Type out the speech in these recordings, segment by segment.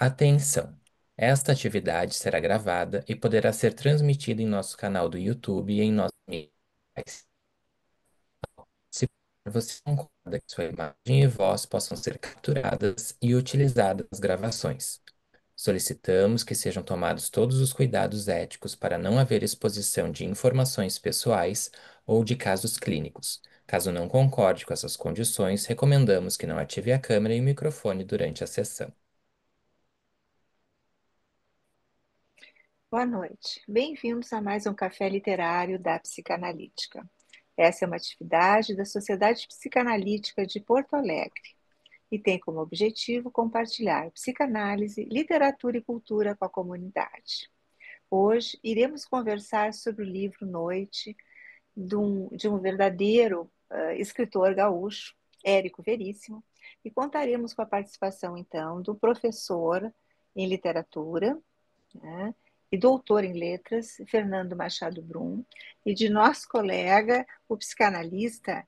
Atenção! Esta atividade será gravada e poderá ser transmitida em nosso canal do YouTube e em nossos mídias sociais. Se você concorda que sua imagem e voz possam ser capturadas e utilizadas nas gravações, solicitamos que sejam tomados todos os cuidados éticos para não haver exposição de informações pessoais ou de casos clínicos. Caso não concorde com essas condições, recomendamos que não ative a câmera e o microfone durante a sessão. Boa noite. Bem-vindos a mais um Café Literário da Psicanalítica. Essa é uma atividade da Sociedade Psicanalítica de Porto Alegre e tem como objetivo compartilhar psicanálise, literatura e cultura com a comunidade. Hoje iremos conversar sobre o livro Noite de um verdadeiro escritor gaúcho, Érico Veríssimo, e contaremos com a participação, então, do professor em literatura, né, e doutor em letras, Fernando Machado Brum, e de nosso colega, o psicanalista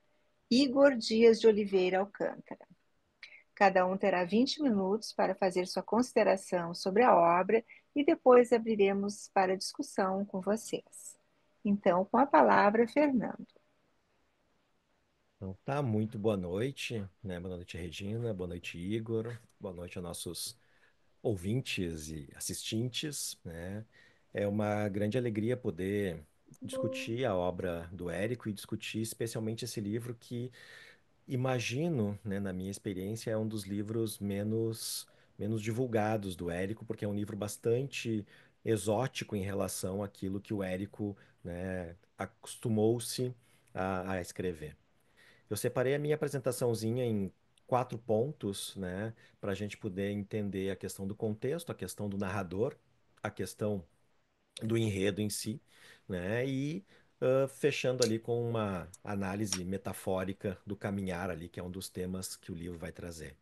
Igor Dias de Oliveira Alcântara. Cada um terá 20 minutos para fazer sua consideração sobre a obra e depois abriremos para discussão com vocês. Então, com a palavra, Fernando. Então tá, muito boa noite, né? Boa noite, Regina, boa noite, Igor, boa noite aos nossos ouvintes e assistentes, né? É uma grande alegria poder discutir a obra do Érico e discutir especialmente esse livro que imagino, né, na minha experiência, é um dos livros menos divulgados do Érico, porque é um livro bastante exótico em relação àquilo que o Érico, né, acostumou-se a escrever. Eu separei a minha apresentaçãozinha em 4 pontos, né, para a gente poder entender a questão do contexto, a questão do narrador, a questão do enredo em si, né, e fechando ali com uma análise metafórica do caminhar ali, que é um dos temas que o livro vai trazer.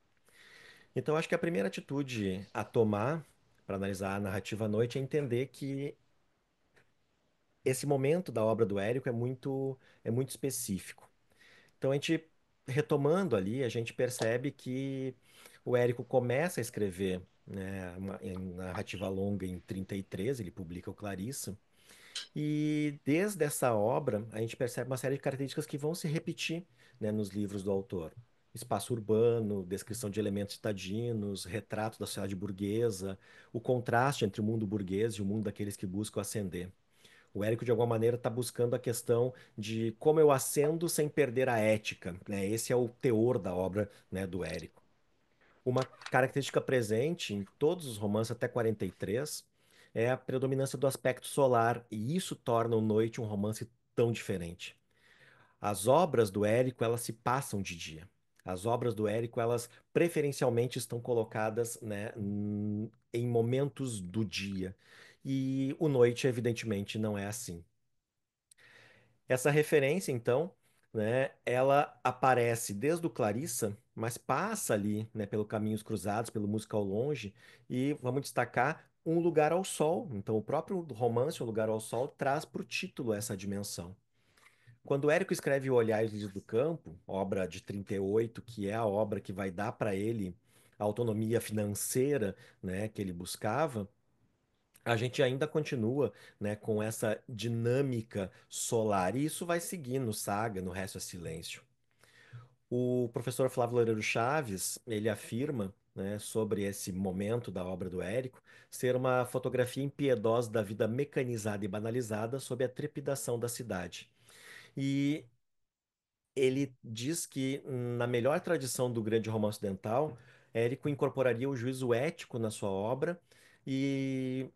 Então, acho que a primeira atitude a tomar para analisar a narrativa à noite é entender que esse momento da obra do Érico é muito específico. Então, a gente, retomando ali, a gente percebe que o Érico começa a escrever, né, em narrativa longa em 33, ele publica o Clarissa, e desde essa obra a gente percebe uma série de características que vão se repetir, né, nos livros do autor. Espaço urbano, descrição de elementos citadinos, retrato da sociedade burguesa, o contraste entre o mundo burguês e o mundo daqueles que buscam ascender. O Érico, de alguma maneira, está buscando a questão de como eu ascendo sem perder a ética, né? Esse é o teor da obra, né, do Érico. Uma característica presente em todos os romances até 43 é a predominância do aspecto solar, e isso torna o Noite um romance tão diferente. As obras do Érico, elas se passam de dia. As obras do Érico, elas preferencialmente estão colocadas, né, em momentos do dia. E o Noite, evidentemente, não é assim. Essa referência, então, né, ela aparece desde o Clarissa, mas passa ali, né, pelo Caminhos Cruzados, pelo Música ao Longe, e vamos destacar Um Lugar ao Sol. Então, o próprio romance Um Lugar ao Sol traz para o título essa dimensão. Quando o Érico escreve O Olhar e os Lírios do Campo, obra de 38, que é a obra que vai dar para ele a autonomia financeira, né, que ele buscava, a gente ainda continua, né, com essa dinâmica solar. E isso vai seguir no Saga, no Resto é Silêncio. O professor Flávio Loureiro Chaves, ele afirma, né, sobre esse momento da obra do Érico, ser uma fotografia impiedosa da vida mecanizada e banalizada sob a trepidação da cidade. E ele diz que, na melhor tradição do grande romance ocidental, Érico incorporaria o juízo ético na sua obra e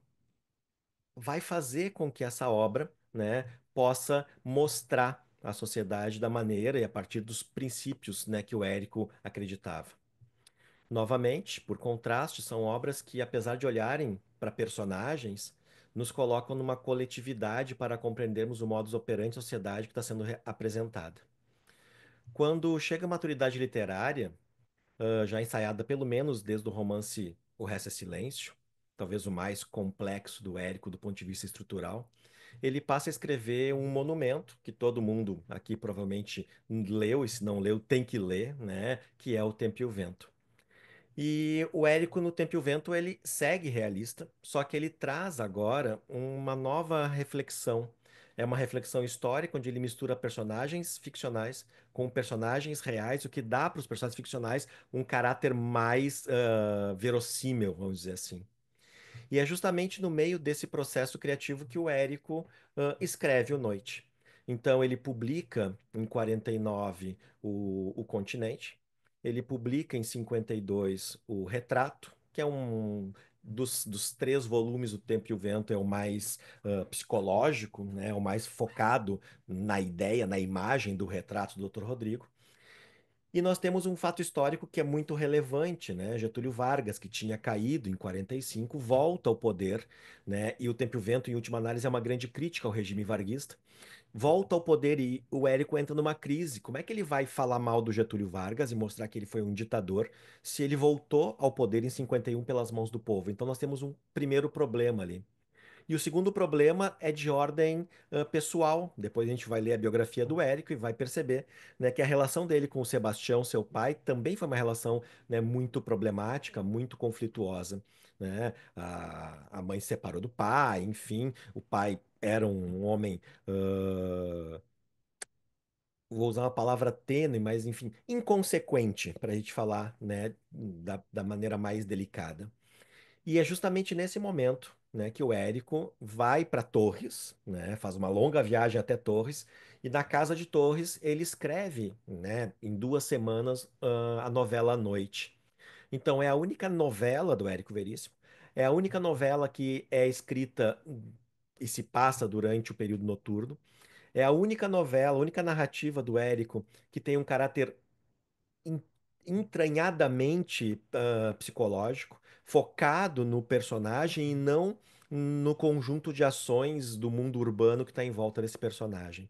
vai fazer com que essa obra, né, possa mostrar a sociedade da maneira e a partir dos princípios, né, que o Érico acreditava. Novamente, por contraste, são obras que, apesar de olharem para personagens, nos colocam numa coletividade para compreendermos o modus operandi da sociedade que está sendo apresentada. Quando chega a maturidade literária, já ensaiada pelo menos desde o romance O Resto é Silêncio, talvez o mais complexo do Érico do ponto de vista estrutural, ele passa a escrever um monumento que todo mundo aqui provavelmente leu, e se não leu, tem que ler, né? Que é O Tempo e o Vento. E o Érico no Tempo e o Vento ele segue realista, só que ele traz agora uma nova reflexão. É uma reflexão histórica onde ele mistura personagens ficcionais com personagens reais, o que dá para os personagens ficcionais um caráter mais verossímil, vamos dizer assim. E é justamente no meio desse processo criativo que o Érico escreve o Noite. Então, ele publica em 49 o Continente, ele publica em 52 o Retrato, que é um dos três volumes, O Tempo e o Vento é o mais psicológico, né, o mais focado na ideia, na imagem do retrato do Dr. Rodrigo. E nós temos um fato histórico que é muito relevante, né? Getúlio Vargas, que tinha caído em 45, volta ao poder, né? E o Tempo e o Vento, em última análise, é uma grande crítica ao regime varguista. Volta ao poder e o Érico entra numa crise. Como é que ele vai falar mal do Getúlio Vargas e mostrar que ele foi um ditador se ele voltou ao poder em 51 pelas mãos do povo? Então nós temos um primeiro problema ali. E o segundo problema é de ordem pessoal. Depois a gente vai ler a biografia do Érico e vai perceber, né, que a relação dele com o Sebastião, seu pai, também foi uma relação, né, muito problemática, muito conflituosa, né? A mãe se separou do pai, enfim, o pai era um homem, vou usar uma palavra tênue, mas enfim, inconsequente, para a gente falar, né, da maneira mais delicada. E é justamente nesse momento, né, que o Érico vai para Torres, né, faz uma longa viagem até Torres, e na casa de Torres ele escreve, né, em 2 semanas, a novela à Noite. Então é a única novela do Érico Veríssimo, é a única novela que é escrita e se passa durante o período noturno, é a única novela, a única narrativa do Érico que tem um caráter en- entranhadamente psicológico, focado no personagem e não no conjunto de ações do mundo urbano que está em volta desse personagem.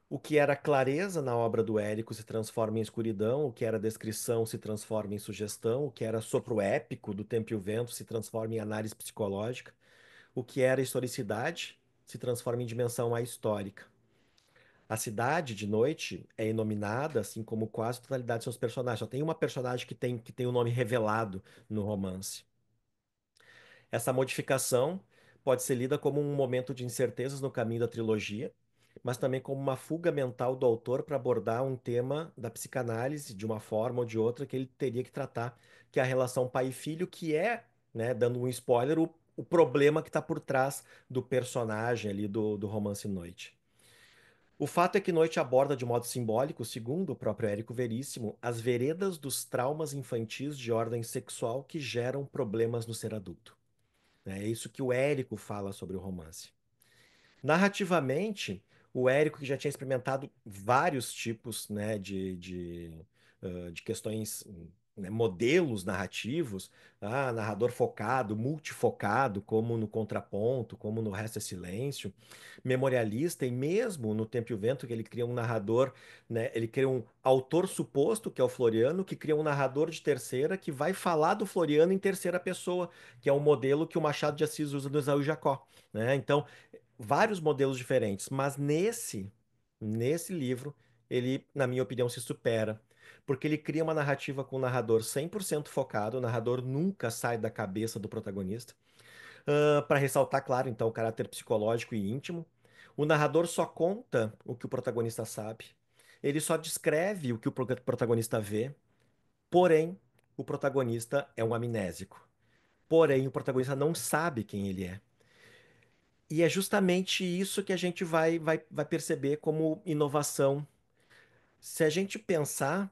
O que era clareza na obra do Érico se transforma em escuridão, o que era descrição se transforma em sugestão, o que era sopro épico do Tempo e o Vento se transforma em análise psicológica, o que era historicidade se transforma em dimensão ahistórica. A cidade de noite é inominada, assim como quase a totalidade de seus personagens. Só tem uma personagem que tem o nome revelado no romance. Essa modificação pode ser lida como um momento de incertezas no caminho da trilogia, mas também como uma fuga mental do autor para abordar um tema da psicanálise de uma forma ou de outra que ele teria que tratar, que é a relação pai e filho, que é, né, dando um spoiler, o problema que está por trás do personagem ali do romance Noite. O fato é que Noite aborda de modo simbólico, segundo o próprio Érico Veríssimo, as veredas dos traumas infantis de ordem sexual que geram problemas no ser adulto. É isso que o Érico fala sobre o romance. Narrativamente, o Érico, que já tinha experimentado vários tipos, né, de questões, né, modelos narrativos, narrador focado, multifocado, como no Contraponto, como no Resto é Silêncio, memorialista, e mesmo no Tempo e o Vento, que ele cria um narrador, né, ele cria um autor suposto, que é o Floriano, que cria um narrador de terceira, que vai falar do Floriano em terceira pessoa, que é um modelo que o Machado de Assis usa no Esaú e Jacó, né? Então, vários modelos diferentes, mas nesse livro, ele, na minha opinião, se supera, porque ele cria uma narrativa com o narrador 100% focado, o narrador nunca sai da cabeça do protagonista, para ressaltar, claro, então, o caráter psicológico e íntimo. O narrador só conta o que o protagonista sabe, ele só descreve o que o protagonista vê, porém, o protagonista é um amnésico. Porém, o protagonista não sabe quem ele é. E é justamente isso que a gente vai perceber como inovação. Se a gente pensar,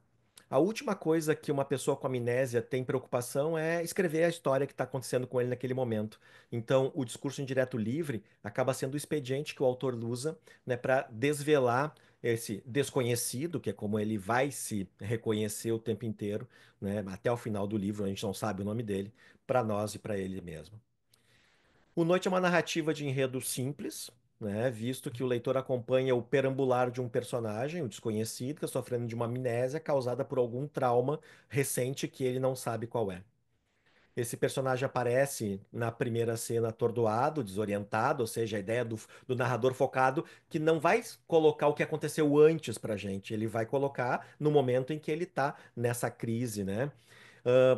a última coisa que uma pessoa com amnésia tem preocupação é escrever a história que está acontecendo com ele naquele momento. Então, o discurso indireto livre acaba sendo o expediente que o autor usa, né, para desvelar esse desconhecido, que é como ele vai se reconhecer o tempo inteiro, né, até o final do livro, a gente não sabe o nome dele, para nós e para ele mesmo. O Noite é uma narrativa de enredo simples, né, visto que o leitor acompanha o perambular de um personagem, o desconhecido, que está sofrendo de uma amnésia causada por algum trauma recente que ele não sabe qual é. Esse personagem aparece na primeira cena atordoado, desorientado, ou seja, a ideia do narrador focado que não vai colocar o que aconteceu antes pra gente, ele vai colocar no momento em que ele tá nessa crise, né?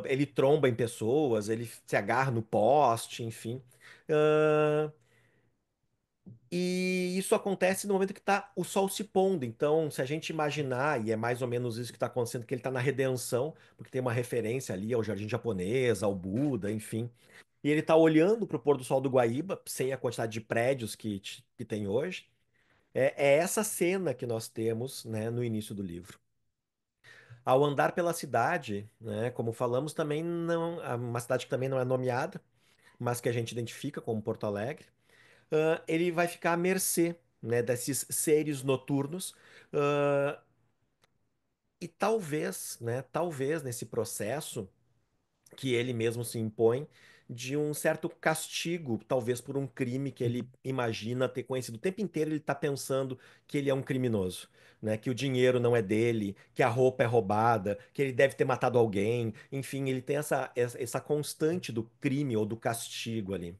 Ele tromba em pessoas, ele se agarra no poste, enfim. Ah, e isso acontece no momento que tá o sol se pondo. Então, se a gente imaginar, e é mais ou menos isso que está acontecendo, que ele está na redenção, porque tem uma referência ali ao jardim japonês, ao Buda, enfim. E ele está olhando para o pôr do sol do Guaíba, sem a quantidade de prédios que tem hoje. É essa cena que nós temos, né, no início do livro. Ao andar pela cidade, né, como falamos, também não, uma cidade que também não é nomeada, mas que a gente identifica como Porto Alegre, ele vai ficar à mercê, né, desses seres noturnos, ah, e talvez, né, talvez nesse processo que ele mesmo se impõe de um certo castigo, talvez por um crime que ele imagina ter conhecido. O tempo inteiro ele está pensando que ele é um criminoso, né? Que o dinheiro não é dele, que a roupa é roubada, que ele deve ter matado alguém. Enfim, ele tem essa constante do crime ou do castigo ali.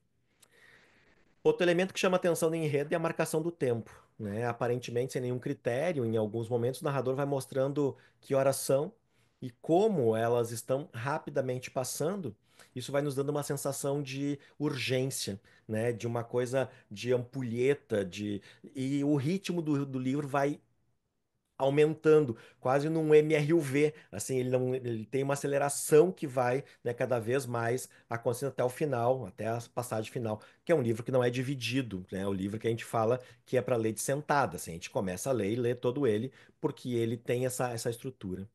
Outro elemento que chama atenção no enredo é a marcação do tempo, né? Aparentemente, sem nenhum critério, em alguns momentos o narrador vai mostrando que horas são e como elas estão rapidamente passando. Isso vai nos dando uma sensação de urgência, né? De uma coisa de ampulheta, e o ritmo do livro vai aumentando, quase num MRUV, assim, ele não, ele tem uma aceleração que vai, né, cada vez mais acontecendo até o final, até a passagem final, que é um livro que não é dividido, né, é o livro que a gente fala que é para ler de sentada, assim, a gente começa a ler e lê todo ele, porque ele tem essa estrutura.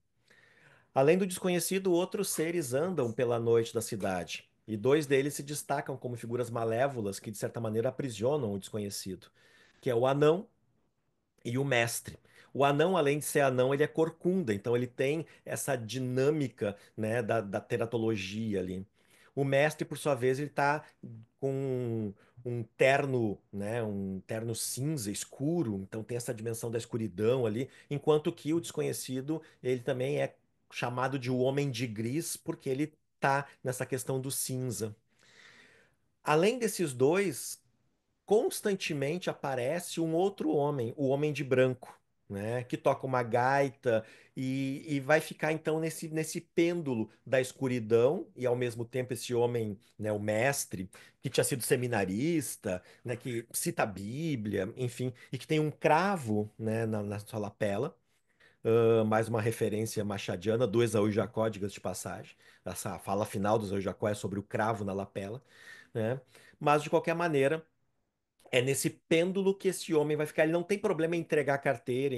Além do desconhecido, outros seres andam pela noite da cidade, e dois deles se destacam como figuras malévolas que, de certa maneira, aprisionam o desconhecido, que é o anão e o mestre. O anão, além de ser anão, ele é corcunda, então ele tem essa dinâmica, né, da teratologia ali. O mestre, por sua vez, ele tá com um terno, né, um terno cinza escuro, então tem essa dimensão da escuridão ali, enquanto que o desconhecido, ele também é chamado de o homem de gris, porque ele tá nessa questão do cinza. Além desses dois, constantemente aparece um outro homem, o Homem de Branco, né? Que toca uma gaita e vai ficar então nesse pêndulo da escuridão e ao mesmo tempo esse homem, né, o mestre, que tinha sido seminarista, né, que cita a Bíblia, enfim, e que tem um cravo, né, na sua lapela. Mais uma referência machadiana do Esaú e Jacó, diga-se de passagem. Essa fala final do Esaú e Jacó é sobre o cravo na lapela, né? Mas, de qualquer maneira, é nesse pêndulo que esse homem vai ficar. Ele não tem problema em entregar a carteira.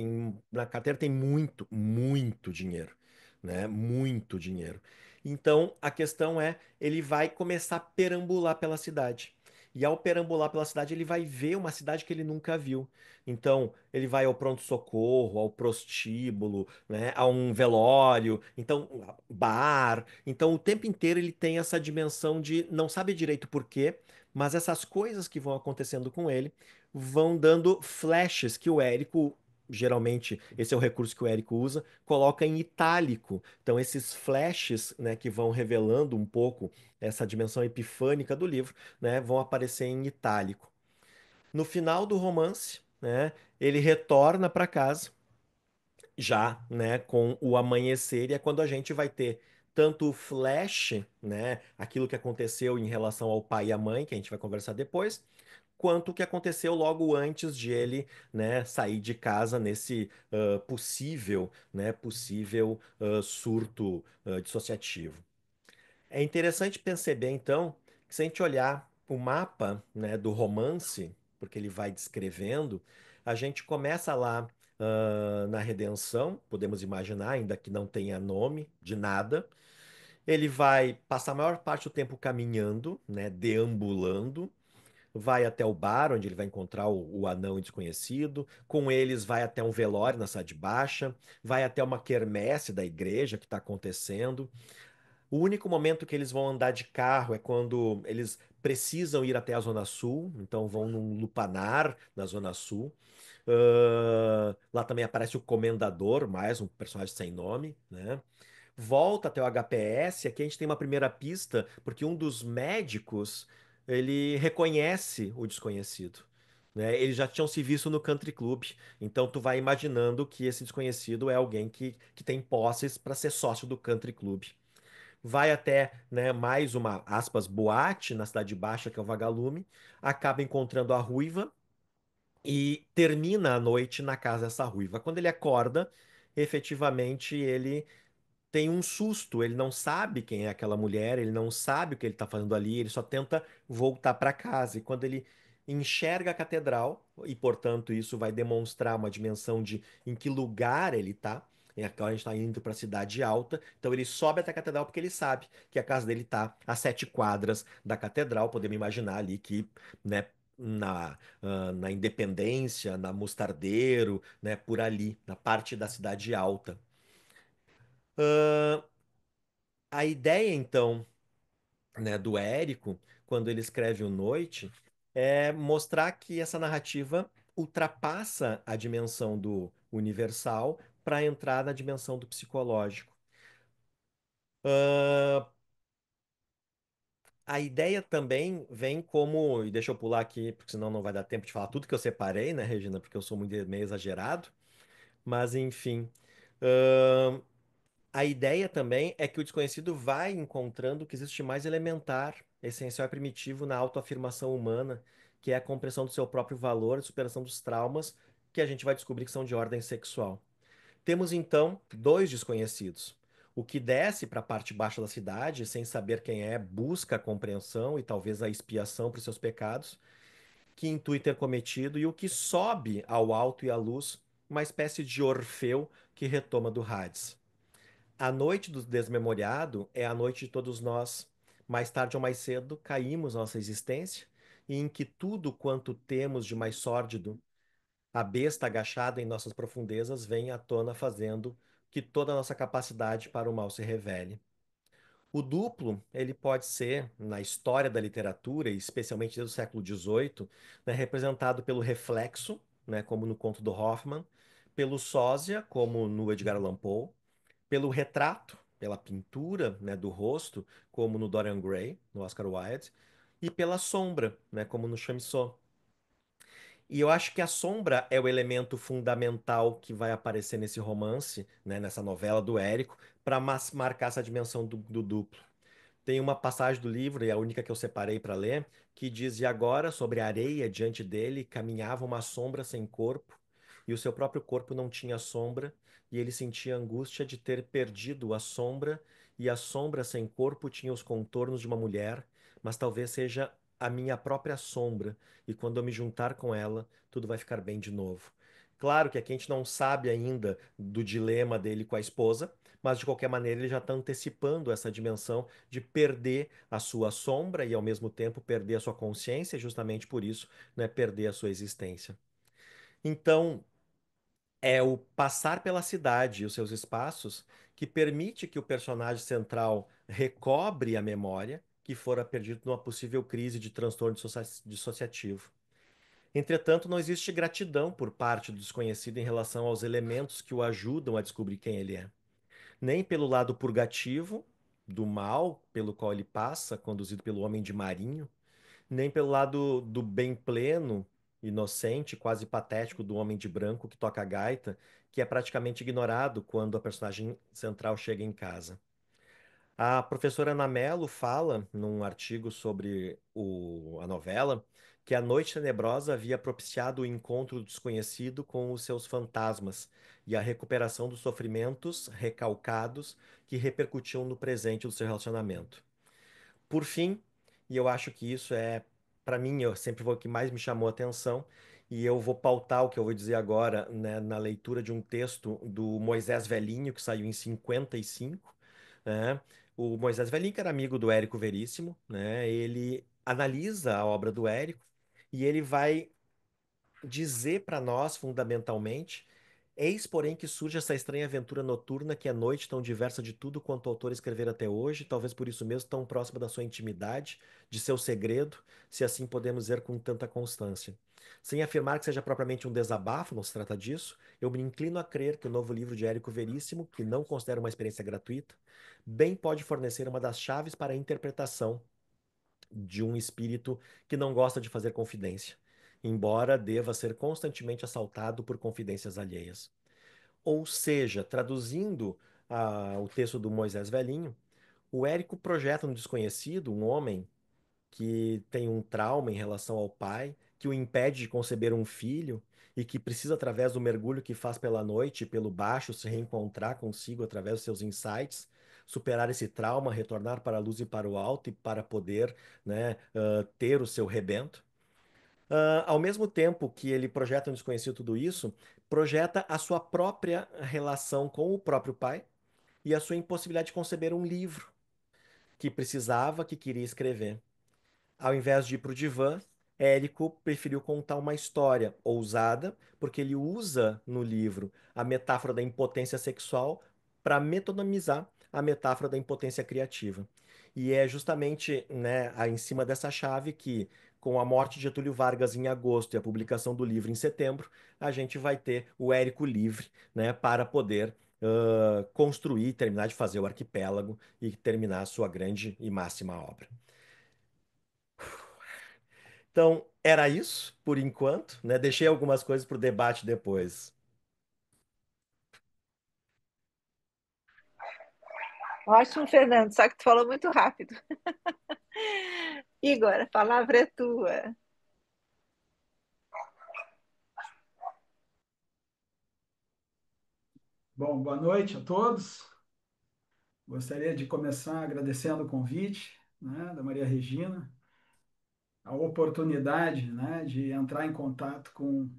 Na carteira tem muito, muito dinheiro, né? Muito dinheiro. Então a questão é, ele vai começar a perambular pela cidade. E ao perambular pela cidade, ele vai ver uma cidade que ele nunca viu. Então, ele vai ao pronto-socorro, ao prostíbulo, né, a um velório, então, bar. Então, o tempo inteiro ele tem essa dimensão de não sabe direito por quê, mas essas coisas que vão acontecendo com ele vão dando flashes que o Érico, geralmente, esse é o recurso que o Érico usa, coloca em itálico. Então, esses flashes, né, que vão revelando um pouco essa dimensão epifânica do livro, né, vão aparecer em itálico. No final do romance, né, ele retorna para casa já, né, com o amanhecer, e é quando a gente vai ter tanto o flash, né, aquilo que aconteceu em relação ao pai e à mãe, que a gente vai conversar depois, quanto o que aconteceu logo antes de ele, né, sair de casa nesse possível surto dissociativo. É interessante perceber, então, que se a gente olhar o mapa, né, do romance, porque ele vai descrevendo, a gente começa lá, na redenção, podemos imaginar, ainda que não tenha nome de nada. Ele vai passar a maior parte do tempo caminhando, né, deambulando, vai até o bar, onde ele vai encontrar o anão desconhecido. Com eles, vai até um velório na Cidade Baixa, vai até uma quermesse da igreja que está acontecendo. O único momento que eles vão andar de carro é quando eles precisam ir até a Zona Sul, então vão num lupanar na Zona Sul. Lá também aparece o Comendador, mais um personagem sem nome, né? volta até o HPS, aqui a gente tem uma primeira pista, porque um dos médicos, ele reconhece o desconhecido, né? Eles já tinham se visto no country club, então tu vai imaginando que esse desconhecido é alguém que tem posses para ser sócio do country club. Vai até, né, mais uma, aspas, boate na Cidade Baixa, que é o Vagalume, acaba encontrando a Ruiva e termina a noite na casa dessa Ruiva. Quando ele acorda, efetivamente ele tem um susto, ele não sabe quem é aquela mulher, ele não sabe o que ele está fazendo ali, ele só tenta voltar para casa. E quando ele enxerga a catedral, e portanto isso vai demonstrar uma dimensão de em que lugar ele está. Agora a gente está indo para a cidade alta, então ele sobe até a catedral porque ele sabe que a casa dele está a 7 quadras da catedral. Podemos imaginar ali que, né, na Independência, na Mostardeiro, né, por ali, na parte da cidade alta. A ideia, então, né, do Érico, quando ele escreve o Noite, é mostrar que essa narrativa ultrapassa a dimensão do universal para entrar na dimensão do psicológico. Ah, a ideia também vem como, e deixa eu pular aqui, porque senão não vai dar tempo de falar tudo que eu separei, né, Regina, porque eu sou muito meio exagerado, mas enfim. A ideia também é que o desconhecido vai encontrando o que existe de mais elementar, essencial e primitivo na autoafirmação humana, que é a compreensão do seu próprio valor e superação dos traumas, que a gente vai descobrir que são de ordem sexual. Temos então dois desconhecidos. O que desce para a parte baixa da cidade, sem saber quem é, busca a compreensão e talvez a expiação para os seus pecados, que intui ter cometido, e o que sobe ao alto e à luz, uma espécie de Orfeu que retoma do Hades. A noite do desmemoriado é a noite de todos nós. Mais tarde ou mais cedo, caímos na nossa existência, e em que tudo quanto temos de mais sórdido, a besta agachada em nossas profundezas, vem à tona fazendo que toda a nossa capacidade para o mal se revele. O duplo, ele pode ser, na história da literatura, e especialmente desde o século XVIII, né, representado pelo reflexo, né, como no conto do Hoffmann, pelo sósia, como no Edgar Allan Poe, pelo retrato, pela pintura, né, do rosto, como no Dorian Gray, no Oscar Wilde, e pela sombra, né, como no Chamisso. E eu acho que a sombra é o elemento fundamental que vai aparecer nesse romance, né, nessa novela do Érico, para marcar essa dimensão do duplo. Tem uma passagem do livro, e a única que eu separei para ler, que diz: E agora, sobre a areia diante dele, caminhava uma sombra sem corpo, e o seu próprio corpo não tinha sombra, e ele sentia a angústia de ter perdido a sombra, e a sombra sem corpo tinha os contornos de uma mulher, mas talvez seja a minha própria sombra, e quando eu me juntar com ela, tudo vai ficar bem de novo. Claro que aqui a gente não sabe ainda do dilema dele com a esposa, mas de qualquer maneira ele já está antecipando essa dimensão de perder a sua sombra e ao mesmo tempo perder a sua consciência, e justamente por isso, né, perder a sua existência. Então, é o passar pela cidade e os seus espaços que permite que o personagem central recobre a memória que fora perdida numa possível crise de transtorno dissociativo. Entretanto, não existe gratidão por parte do desconhecido em relação aos elementos que o ajudam a descobrir quem ele é, nem pelo lado purgativo do mal pelo qual ele passa, conduzido pelo homem de marinho, nem pelo lado do bem pleno, inocente, quase patético do homem de branco que toca a gaita, que é praticamente ignorado quando a personagem central chega em casa. A professora Ana Mello fala, num artigo sobre a novela, que a noite tenebrosa havia propiciado o encontro do desconhecido com os seus fantasmas e a recuperação dos sofrimentos recalcados que repercutiam no presente do seu relacionamento. Por fim, e eu acho que isso é, para mim, eu sempre vou o que mais me chamou a atenção, e eu vou pautar o que eu vou dizer agora, né, na leitura de um texto do Moisés Velhinho, que saiu em 55, né? O Moisés Velhinho, que era amigo do Érico Veríssimo, né? Ele analisa a obra do Érico e ele vai dizer para nós, fundamentalmente, Eis, porém, que surge essa estranha aventura noturna que é noite tão diversa de tudo quanto o autor escrever até hoje, talvez por isso mesmo tão próxima da sua intimidade, de seu segredo, se assim podemos dizer com tanta constância. Sem afirmar que seja propriamente um desabafo, não se trata disso, eu me inclino a crer que o novo livro de Érico Veríssimo, que não considero uma experiência gratuita, bem pode fornecer uma das chaves para a interpretação de um espírito que não gosta de fazer confidência, embora deva ser constantemente assaltado por confidências alheias. Ou seja, traduzindo o texto do Moisés Velhinho, o Érico projeta no desconhecido um homem que tem um trauma em relação ao pai, que o impede de conceber um filho e que precisa, através do mergulho que faz pela noite e pelo baixo, se reencontrar consigo através dos seus insights, superar esse trauma, retornar para a luz e para o alto e para poder, né, ter o seu rebento. Ao mesmo tempo que ele projeta no desconhecido tudo isso, projeta a sua própria relação com o próprio pai e a sua impossibilidade de conceber um livro que precisava, que queria escrever. Ao invés de ir para o divã, Érico preferiu contar uma história ousada, porque ele usa no livro a metáfora da impotência sexual para metonimizar a metáfora da impotência criativa. E é justamente, né, em cima dessa chave que, com a morte de Getúlio Vargas em agosto e a publicação do livro em setembro, a gente vai ter o Érico livre, né, para poder construir, terminar de fazer o arquipélago e terminar a sua grande e máxima obra. Então, era isso por enquanto, né? Deixei algumas coisas para o debate depois. Ótimo, Fernando, só que tu falou muito rápido. Igor, a palavra é tua. Bom, boa noite a todos. Gostaria de começar agradecendo o convite, né, da Maria Regina, a oportunidade, né, de entrar em contato com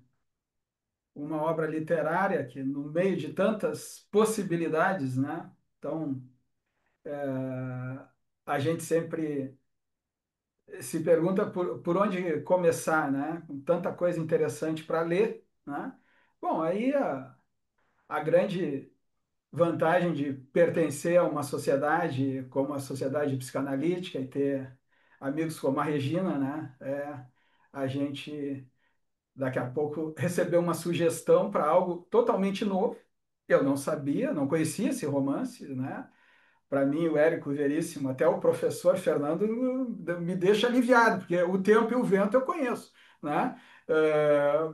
uma obra literária que, no meio de tantas possibilidades, né, então, a gente sempre se pergunta por onde começar, né, com tanta coisa interessante para ler, né. Bom, aí a grande vantagem de pertencer a uma sociedade como a Sociedade Psicanalítica e ter amigos como a Regina, né? É a gente daqui a pouco receber uma sugestão para algo totalmente novo. Eu não sabia, não conhecia esse romance, né? Para mim, o Érico Veríssimo, até o professor Fernando me deixa aliviado, porque o tempo e o vento eu conheço, né?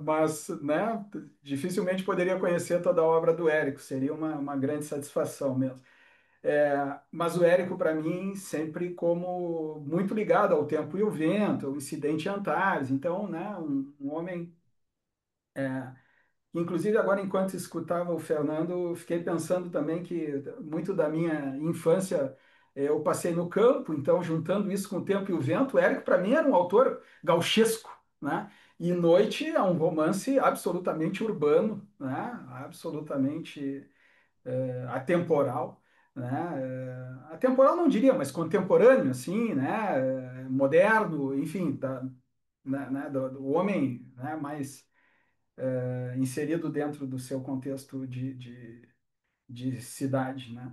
Mas, né, dificilmente poderia conhecer toda a obra do Érico, seria uma grande satisfação mesmo. Mas o Érico, para mim, sempre como muito ligado ao tempo e o vento, o incidente Antares, então, né, um homem. Inclusive, agora, enquanto escutava o Fernando, fiquei pensando também que muito da minha infância eu passei no campo, então, juntando isso com o tempo e o vento, o Érico, para mim, era um autor gauchesco, né? E Noite é um romance absolutamente urbano, né? Absolutamente atemporal, né? Atemporal não diria, mas contemporâneo, assim, né? Moderno, enfim, do homem, né? Mais inserido dentro do seu contexto de cidade, né?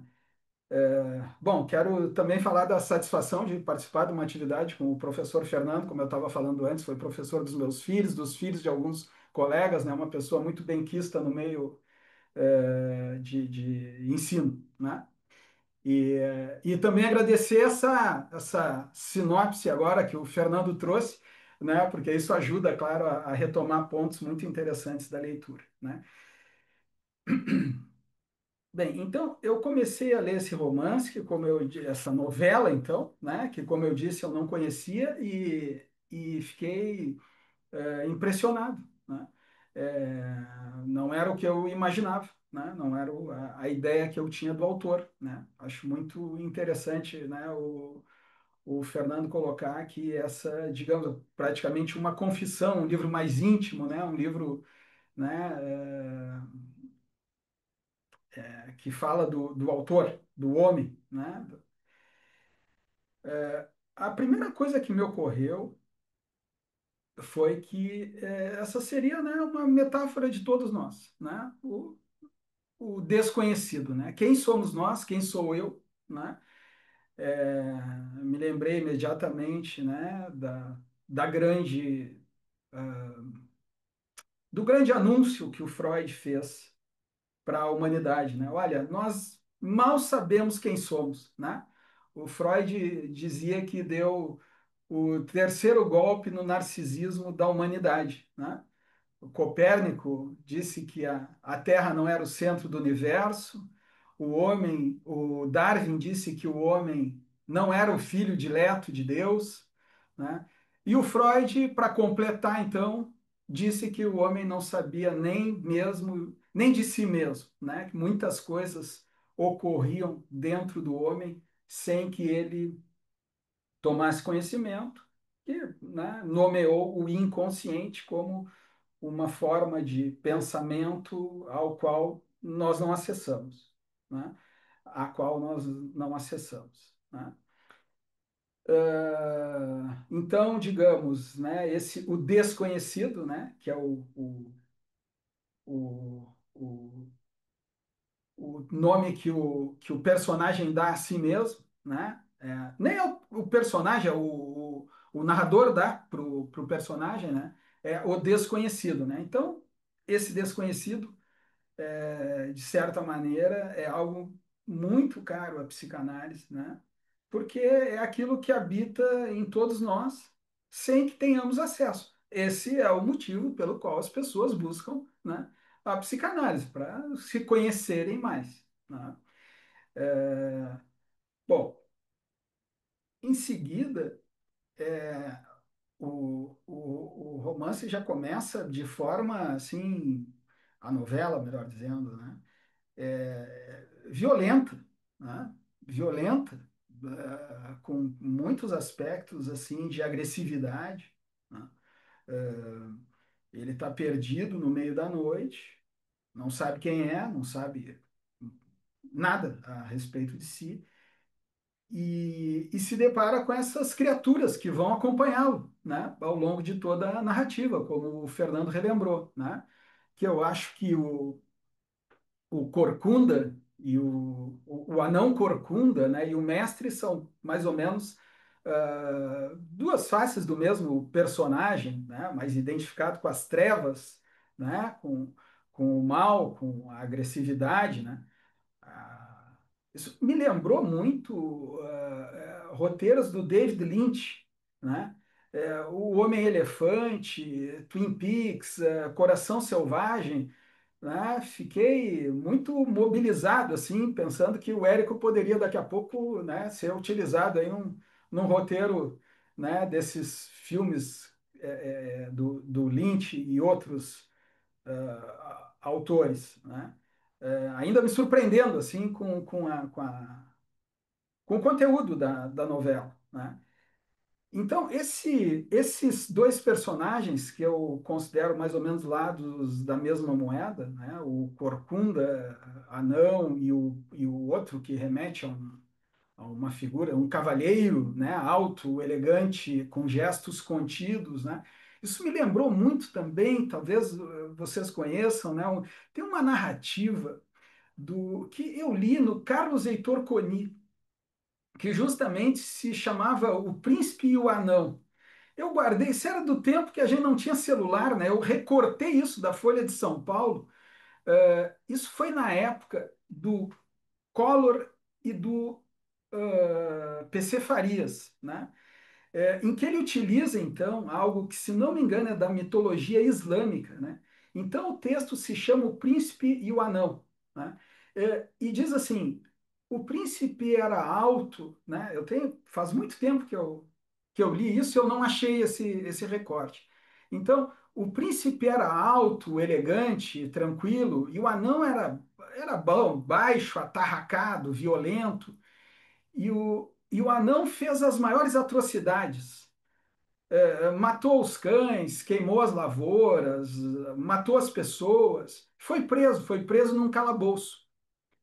Bom, quero também falar da satisfação de participar de uma atividade com o professor Fernando, como eu estava falando antes, foi professor dos meus filhos, dos filhos de alguns colegas, né? Uma pessoa muito benquista no meio de ensino, né? E também agradecer essa sinopse agora que o Fernando trouxe, né? Porque isso ajuda, claro, a retomar pontos muito interessantes da leitura, né? Bem, então eu comecei a ler esse romance, essa novela, então, né, que como eu disse eu não conhecia e fiquei impressionado, né? Não era o que eu imaginava, né? Não era a ideia que eu tinha do autor, né? Acho muito interessante, né, o Fernando colocar que essa, digamos, praticamente uma confissão, um livro mais íntimo, né? Um livro, né, que fala do autor, do homem, né? A primeira coisa que me ocorreu foi que essa seria, né, uma metáfora de todos nós, né? o desconhecido, né? Quem somos nós? Quem sou eu? Né? É, me lembrei imediatamente, né, da grande, do grande anúncio que o Freud fez para a humanidade, né? Olha, nós mal sabemos quem somos, né? O Freud dizia que deu o terceiro golpe no narcisismo da humanidade, né? O Copérnico disse que a Terra não era o centro do universo. O Darwin disse que o homem não era o filho dileto de Deus, né? E o Freud, para completar, então, disse que o homem não sabia nem de si mesmo, né? Que muitas coisas ocorriam dentro do homem sem que ele tomasse conhecimento, e, né, nomeou o inconsciente como uma forma de pensamento ao qual nós não acessamos, né? A qual nós não acessamos, né? Então, digamos, né, o desconhecido, né, que é o, o, o nome que o personagem dá a si mesmo, né? Nem é o personagem, o narrador dá para o personagem, né? É o desconhecido, né? Então, esse desconhecido de certa maneira, é algo muito caro à psicanálise, né? Porque é aquilo que habita em todos nós, sem que tenhamos acesso. Esse é o motivo pelo qual as pessoas buscam, né, a psicanálise, para se conhecerem mais, né? Bom, em seguida, o romance já começa de forma assim, a novela, melhor dizendo, né? Violenta, né? Violenta, com muitos aspectos assim de agressividade, né? Ele está perdido no meio da noite, não sabe quem é, não sabe nada a respeito de si, e se depara com essas criaturas que vão acompanhá-lo, né, ao longo de toda a narrativa, como o Fernando relembrou, né, que eu acho que o Corcunda e o anão Corcunda, né, e o mestre são mais ou menos duas faces do mesmo personagem, né, mas identificado com as trevas, né, com o mal, com a agressividade, né. Ah, isso me lembrou muito roteiros do David Lynch, né? O Homem-Elefante, Twin Peaks, Coração Selvagem, né? Fiquei muito mobilizado, assim, pensando que o Érico poderia daqui a pouco, né, ser utilizado aí num roteiro, né, desses filmes do Lynch e outros autores, né? Ainda me surpreendendo, assim, com o conteúdo da novela, né? Então, esses dois personagens que eu considero mais ou menos lados da mesma moeda, né? O Corcunda, anão, e o outro que remete a uma figura, um cavalheiro, né? Alto, elegante, com gestos contidos, né? Isso me lembrou muito também, talvez vocês conheçam, né? Tem uma narrativa do que eu li no Carlos Heitor Coni, que justamente se chamava O Príncipe e o Anão. Eu guardei, isso era do tempo que a gente não tinha celular, né? Eu recortei isso da Folha de São Paulo. Isso foi na época do Collor e do PC Farias, né? Em que ele utiliza, então, algo que, se não me engano, é da mitologia islâmica, né? Então, o texto se chama O Príncipe e o Anão, né? E diz assim, o príncipe era alto, né? Faz muito tempo que eu li isso, eu não achei esse recorte. Então, o príncipe era alto, elegante, tranquilo, e o anão era bom, baixo, atarracado, violento, e o anão fez as maiores atrocidades. Matou os cães, queimou as lavouras, matou as pessoas, foi preso num calabouço.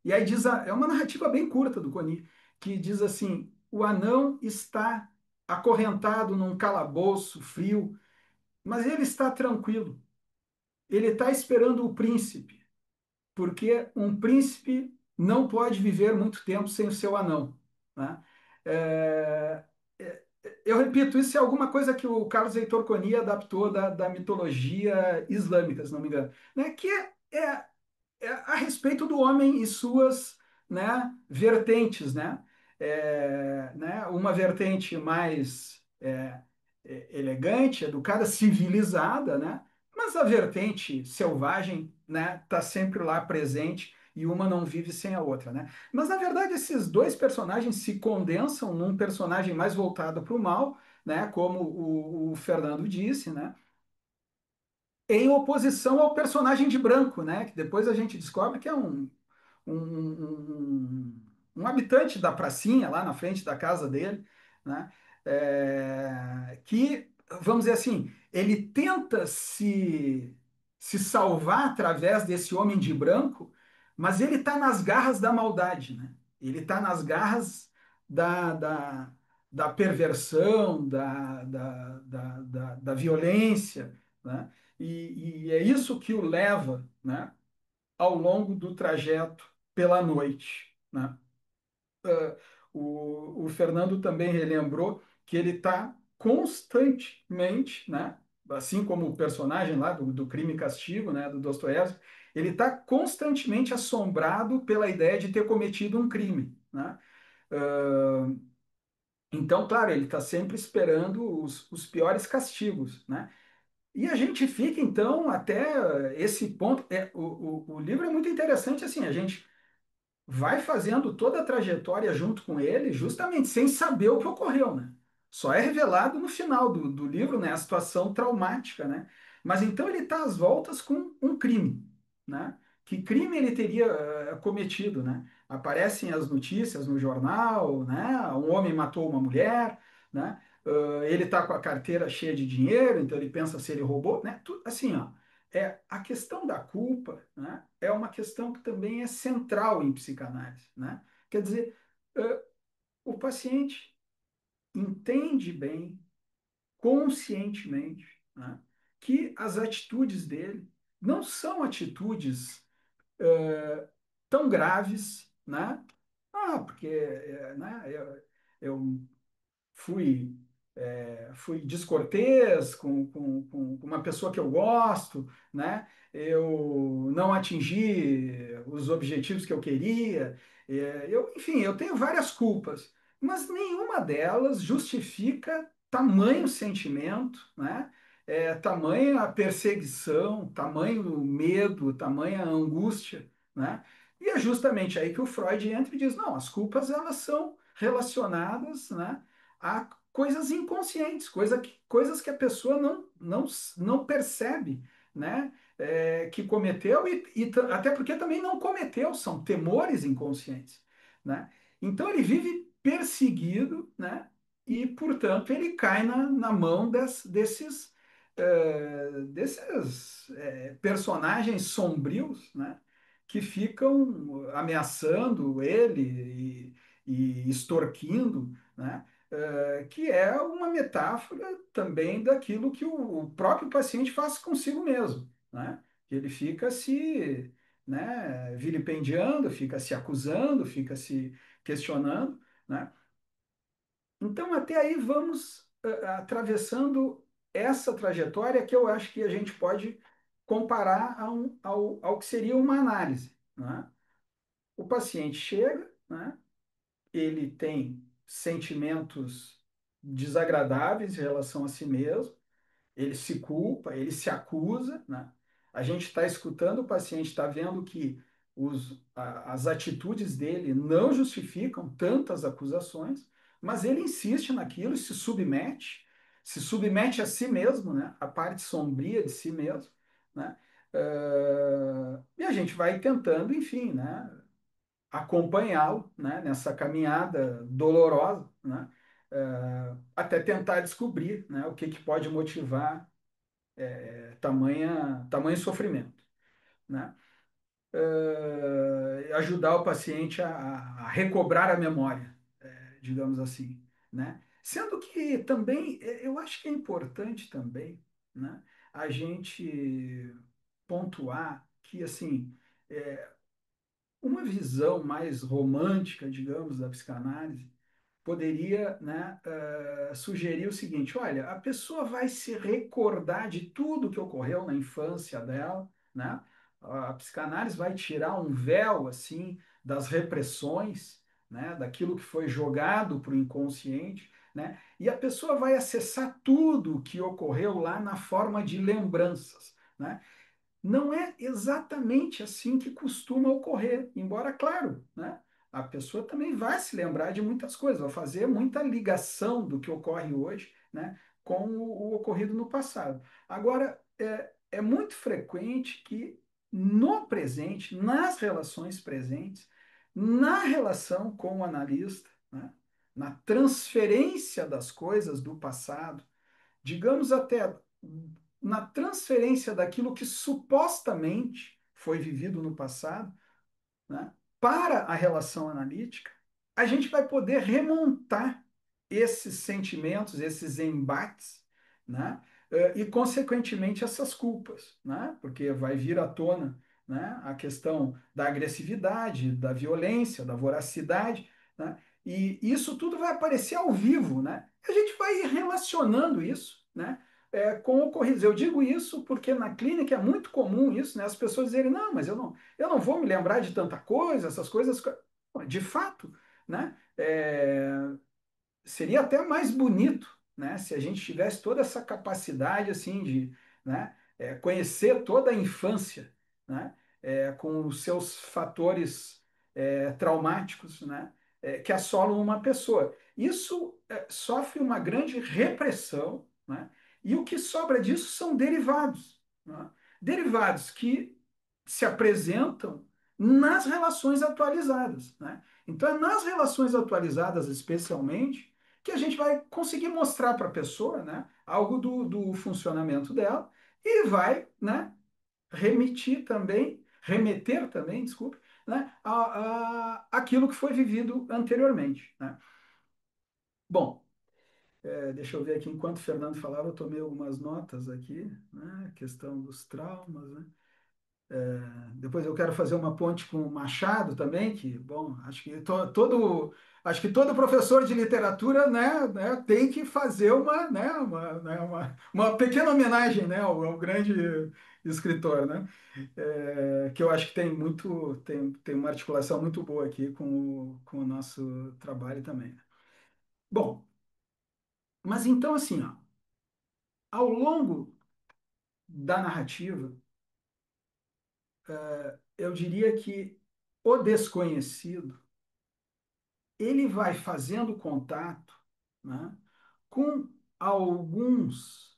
E aí é uma narrativa bem curta do Coni, que diz assim: o anão está acorrentado num calabouço frio, mas ele está tranquilo. Ele está esperando o príncipe, porque um príncipe não pode viver muito tempo sem o seu anão, né? É, eu repito, isso é alguma coisa que o Carlos Heitor Coni adaptou da mitologia islâmica, se não me engano, né? Que é a respeito do homem e suas, né, vertentes, né? Uma vertente mais elegante, educada, civilizada, né? Mas a vertente selvagem, né, tá sempre lá presente e uma não vive sem a outra, né? Mas na verdade esses dois personagens se condensam num personagem mais voltado para o mal, né? Como o Fernando disse, né? Em oposição ao personagem de branco, né? Que depois a gente descobre que é um habitante da pracinha lá na frente da casa dele, né? Que, vamos dizer assim, ele tenta se salvar através desse homem de branco, mas ele está nas garras da maldade, né? Ele está nas garras da, da, da perversão, da violência, né? E é isso que o leva, né, ao longo do trajeto pela noite, né? O Fernando também relembrou que ele está constantemente, né, assim como o personagem lá do Crime e Castigo, né, do Dostoiévski, ele está constantemente assombrado pela ideia de ter cometido um crime, né? Uh, então, claro, ele está sempre esperando os piores castigos, né? E a gente fica, então, até esse ponto. O livro é muito interessante, assim, a gente vai fazendo toda a trajetória junto com ele, justamente sem saber o que ocorreu, né? Só é revelado no final do livro, né, a situação traumática, né? Mas então ele está às voltas com um crime, né? Que crime ele teria cometido, né? Aparecem as notícias no jornal, né? Um homem matou uma mulher, né? Ele está com a carteira cheia de dinheiro, então ele pensa se ele roubou, né? Assim, ó, a questão da culpa, né, é uma questão que também é central em psicanálise, né? Quer dizer, o paciente entende bem, conscientemente, né, que as atitudes dele não são atitudes tão graves, né? Porque né, eu fui fui descortês com uma pessoa que eu gosto, né? Eu não atingi os objetivos que eu queria, enfim, eu tenho várias culpas, mas nenhuma delas justifica tamanho sentimento, né? Tamanha perseguição, tamanho medo, tamanha angústia, né? E é justamente aí que o Freud entra e diz, não, as culpas elas são relacionadas, né, a coisas inconscientes, coisas que a pessoa não percebe, né? Que cometeu até porque também não cometeu, são temores inconscientes, né? Então ele vive perseguido, né? E, portanto, ele cai na mão desses personagens sombrios, né? Que ficam ameaçando ele e extorquindo, né? Que é uma metáfora também daquilo que o próprio paciente faz consigo mesmo, né? Ele fica se, né, vilipendiando, fica se acusando, fica se questionando, né? Então, até aí vamos atravessando essa trajetória que eu acho que a gente pode comparar ao que seria uma análise, né? O paciente chega, né? Ele tem sentimentos desagradáveis em relação a si mesmo, ele se culpa, ele se acusa, né? A gente está escutando o paciente, está vendo que as atitudes dele não justificam tantas acusações, mas ele insiste naquilo, se submete a si mesmo, né? A parte sombria de si mesmo, né? E a gente vai tentando, enfim, né, acompanhá-lo, né, nessa caminhada dolorosa, né, até tentar descobrir, né, o que, que pode motivar tamanho sofrimento, né? Ajudar o paciente a recobrar a memória, digamos assim, né? Sendo que também, eu acho que é importante também, né, a gente pontuar que, assim, uma visão mais romântica, digamos, da psicanálise poderia, né, sugerir o seguinte: olha, a pessoa vai se recordar de tudo que ocorreu na infância dela, né? A psicanálise vai tirar um véu assim das repressões, né, daquilo que foi jogado para o inconsciente, né? E a pessoa vai acessar tudo o que ocorreu lá na forma de lembranças, né? Não é exatamente assim que costuma ocorrer, embora, claro, né, a pessoa também vai se lembrar de muitas coisas, vai fazer muita ligação do que ocorre hoje, né, com o ocorrido no passado. Agora, é muito frequente que no presente, nas relações presentes, na relação com o analista, né, na transferência das coisas do passado, digamos até na transferência daquilo que supostamente foi vivido no passado, né, para a relação analítica, a gente vai poder remontar esses sentimentos, esses embates, né, e, consequentemente, essas culpas, né, porque vai vir à tona, né, a questão da agressividade, da violência, da voracidade, né, e isso tudo vai aparecer ao vivo, né? A gente vai relacionando isso, né, com ocorridos. Eu digo isso porque na clínica é muito comum isso, né? As pessoas dizerem, não, mas eu não vou me lembrar de tanta coisa, essas coisas. De fato, né? Seria até mais bonito, né? Se a gente tivesse toda essa capacidade assim de, né, conhecer toda a infância, né? Com os seus fatores traumáticos, né? Que assolam uma pessoa. Isso sofre uma grande repressão, né? E o que sobra disso são derivados, né? Derivados que se apresentam nas relações atualizadas, né? Então, é nas relações atualizadas, especialmente, que a gente vai conseguir mostrar para a pessoa, né, algo do funcionamento dela e vai, né, remeter também, desculpe, né, aquilo que foi vivido anteriormente, né? Bom, deixa eu ver aqui, enquanto o Fernando falava, eu tomei algumas notas aqui, né, questão dos traumas, né? Depois eu quero fazer uma ponte com o Machado também, que, bom, acho que todo professor de literatura, né, tem que fazer uma pequena homenagem, né, ao grande escritor, né, que eu acho que tem uma articulação muito boa aqui com o nosso trabalho também. Bom, mas então assim, ó, ao longo da narrativa, eu diria que o desconhecido ele vai fazendo contato, né, com alguns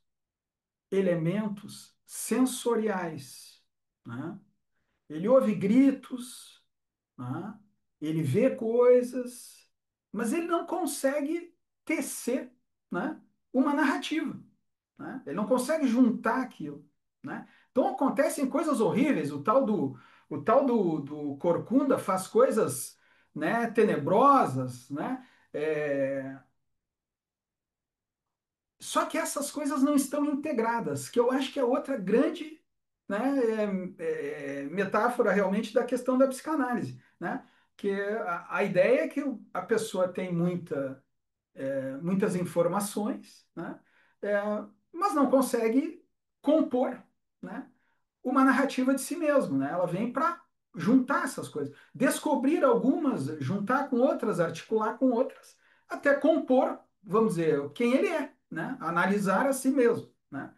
elementos sensoriais, né? Ele ouve gritos, né? Ele vê coisas, mas ele não consegue tecer, né, uma narrativa, né? Ele não consegue juntar aquilo, né? Então acontecem coisas horríveis. O tal do Corcunda faz coisas, né, tenebrosas, né? É, Só que essas coisas não estão integradas, que eu acho que é outra grande, né, metáfora realmente da questão da psicanálise, né? Que a ideia é que a pessoa tem muitas informações, né? É, mas não consegue compor, né, uma narrativa de si mesmo, né? Ela vem para juntar essas coisas, descobrir algumas, juntar com outras, articular com outras, até compor, vamos dizer, quem ele é, né? Analisar a si mesmo, né?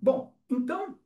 Bom, então,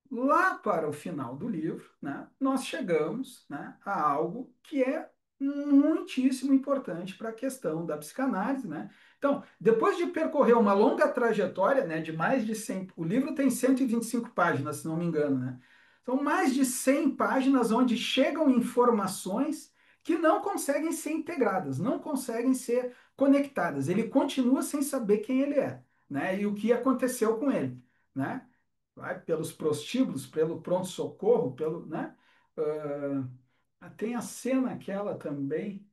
lá para o final do livro, né, nós chegamos, né, a algo que é muitíssimo importante para a questão da psicanálise, né? Então, depois de percorrer uma longa trajetória, né, de mais de 100, o livro tem 125 páginas, se não me engano, né? São mais de 100 páginas onde chegam informações que não conseguem ser integradas, não conseguem ser conectadas. Ele continua sem saber quem ele é, né, e o que aconteceu com ele, né? Vai pelos prostíbulos, pelo pronto-socorro, né? Tem a cena aquela também,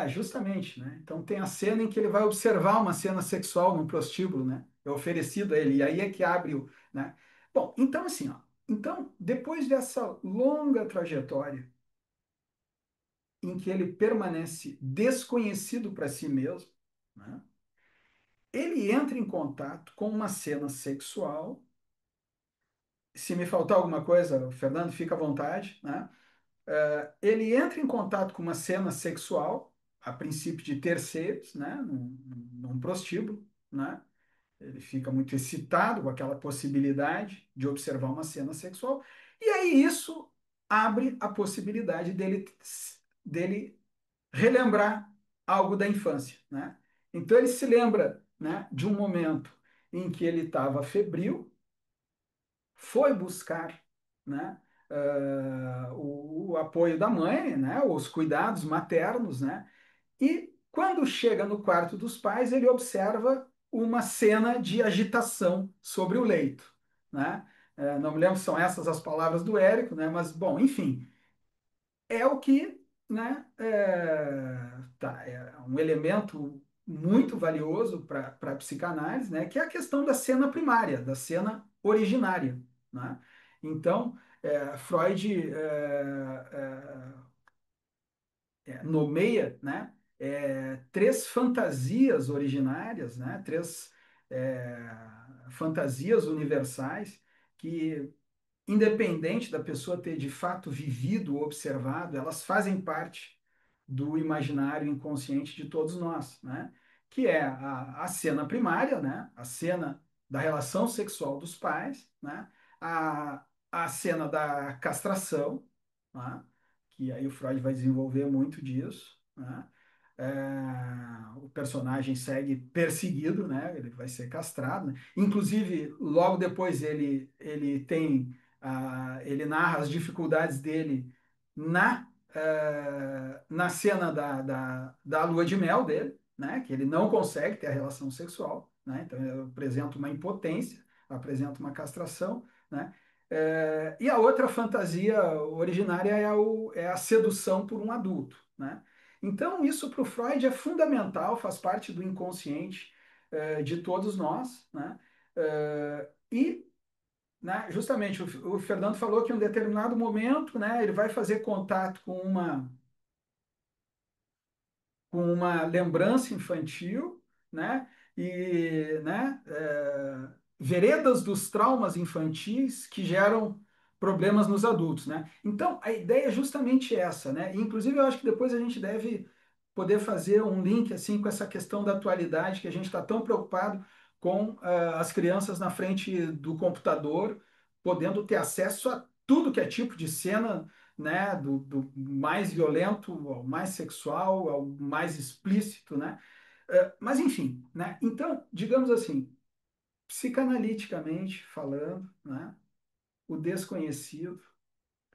justamente, né? Então tem a cena em que ele vai observar uma cena sexual num prostíbulo, né? É oferecido a ele, e aí é que abre o, né? Bom, então assim, ó, Então, depois dessa longa trajetória em que ele permanece desconhecido para si mesmo, né, ele entra em contato com uma cena sexual. Se me faltar alguma coisa, Fernando, fica à vontade, né? Ele entra em contato com uma cena sexual, a princípio de terceiros, né? Num prostíbulo, né? Ele fica muito excitado com aquela possibilidade de observar uma cena sexual, e aí isso abre a possibilidade dele relembrar algo da infância, né? Então ele se lembra, né, de um momento em que ele estava febril, foi buscar, né, o apoio da mãe, né, os cuidados maternos, né, e quando chega no quarto dos pais, ele observa uma cena de agitação sobre o leito, né? Não me lembro se são essas as palavras do Érico, né? Mas, bom, enfim, é o que, né, é um elemento muito valioso para a psicanálise, né, que é a questão da cena primária, da cena originária, né? Então, Freud nomeia, né, três fantasias originárias, né, três é, fantasias universais que, independente da pessoa ter de fato vivido ou observado, elas fazem parte do imaginário inconsciente de todos nós, né? Que é a cena primária, né? A cena da relação sexual dos pais, né? A cena da castração, né? Que aí o Freud vai desenvolver muito disso, né? O personagem segue perseguido, né? Ele vai ser castrado, né? Inclusive, logo depois ele narra as dificuldades dele na cena da lua de mel dele, né? Que ele não consegue ter a relação sexual, né? Então ele apresenta uma impotência, apresenta uma castração, né? E a outra fantasia originária é a sedução por um adulto, né? Então, isso para o Freud é fundamental, faz parte do inconsciente de todos nós, né? E, né, justamente, o Fernando falou que em um determinado momento, né, ele vai fazer contato com uma lembrança infantil, né? E, né, veredas dos traumas infantis que geram problemas nos adultos, né? Então, a ideia é justamente essa, né? E, inclusive, eu acho que depois a gente deve poder fazer um link assim com essa questão da atualidade que a gente está tão preocupado com as crianças na frente do computador, podendo ter acesso a tudo que é tipo de cena, né, do mais violento ao mais sexual, ao mais explícito, né? Mas enfim, né? Então, digamos assim, psicanaliticamente falando, né, o desconhecido,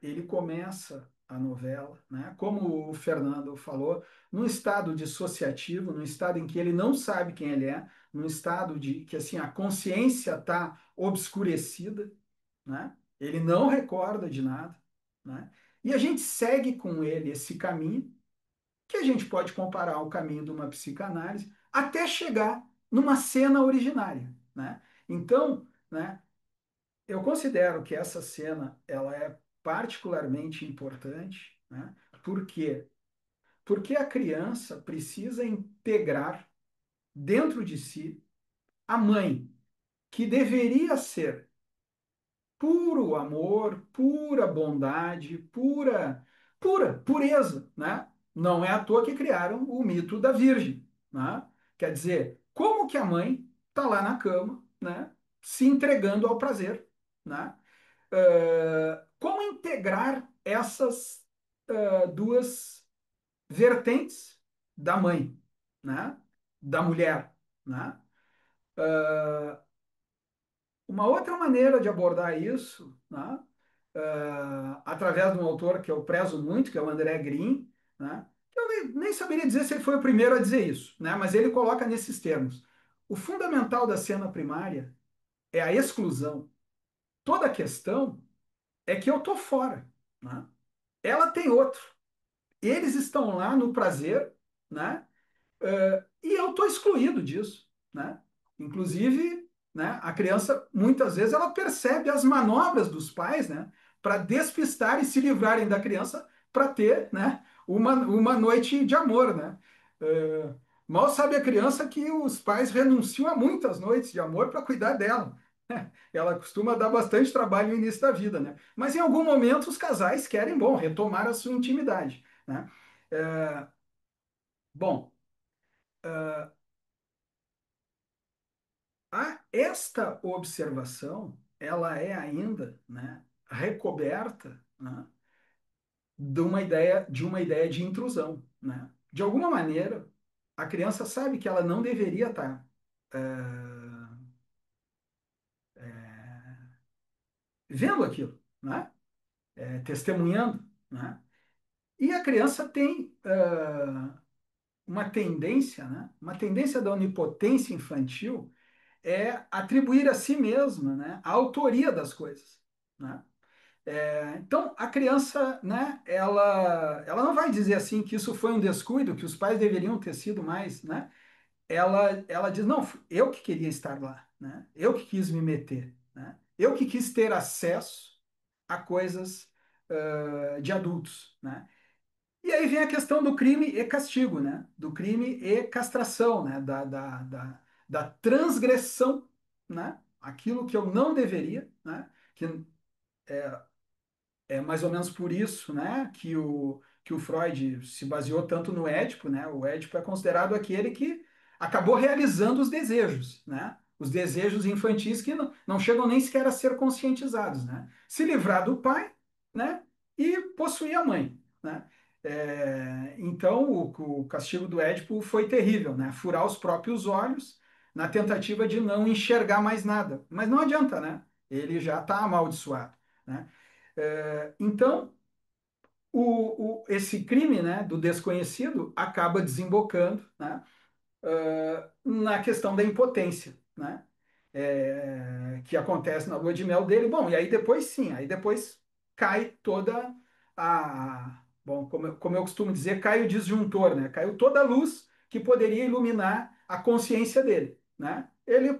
ele começa a novela, né, como o Fernando falou, num estado dissociativo, num estado em que ele não sabe quem ele é, num estado de que assim a consciência está obscurecida, né? Ele não recorda de nada, né? E a gente segue com ele esse caminho, que a gente pode comparar ao caminho de uma psicanálise, até chegar numa cena originária, né? Então, né, eu considero que essa cena ela é particularmente importante, né? Por quê? Porque a criança precisa integrar dentro de si a mãe, que deveria ser puro amor, pura bondade, pura pureza, né? Não é à toa que criaram o mito da Virgem, né? Quer dizer, como que a mãe está lá na cama, né? Se entregando ao prazer, né? Como integrar essas duas vertentes da mãe, né? Da mulher, né? Uma outra maneira de abordar isso, né, através de um autor que eu prezo muito, que é o André Green, né, que eu nem saberia dizer se ele foi o primeiro a dizer isso, né, mas ele coloca nesses termos. O fundamental da cena primária é a exclusão. Toda a questão é que eu estou fora, né? Ela tem outro. Eles estão lá no prazer, né? E eu estou excluído disso, né? Inclusive, né? A criança, muitas vezes, ela percebe as manobras dos pais, né? Para despistar e se livrarem da criança para ter, né? Uma noite de amor, né? Eh, Mal sabe a criança que os pais renunciam a muitas noites de amor para cuidar dela. Ela costuma dar bastante trabalho no início da vida, né? Mas em algum momento os casais querem, bom, retomar a sua intimidade, né? Eh, Bom, esta observação, ela é ainda, né, recoberta, né, de uma ideia de intrusão, né? De alguma maneira, a criança sabe que ela não deveria estar vendo aquilo, né? Testemunhando, né? E a criança tem uma tendência, né? Uma tendência da onipotência infantil é atribuir a si mesma, né, a autoria das coisas, né? Então, a criança, né, ela não vai dizer assim que isso foi um descuido, que os pais deveriam ter sido mais, né? Ela diz, não, eu que queria estar lá, né? Eu que quis me meter, né? Eu que quis ter acesso a coisas de adultos, né? E aí vem a questão do crime e castigo, né? Do crime e castração, né? Da transgressão, né? Aquilo que eu não deveria, né? Que é mais ou menos por isso, né, que o Freud se baseou tanto no Édipo, né? O Édipo é considerado aquele que acabou realizando os desejos, né? Os desejos infantis que não chegam nem sequer a ser conscientizados, né? Se livrar do pai, né? E possuir a mãe, né? Então, o castigo do Édipo foi terrível, né? Furar os próprios olhos na tentativa de não enxergar mais nada. Mas não adianta, né? Ele já está amaldiçoado, né? Então, esse crime, né, do desconhecido acaba desembocando, né, na questão da impotência, né, que acontece na lua de mel dele. Bom, e aí depois sim, aí depois cai toda bom, como eu costumo dizer, cai o disjuntor, né, caiu toda a luz que poderia iluminar a consciência dele, né, ele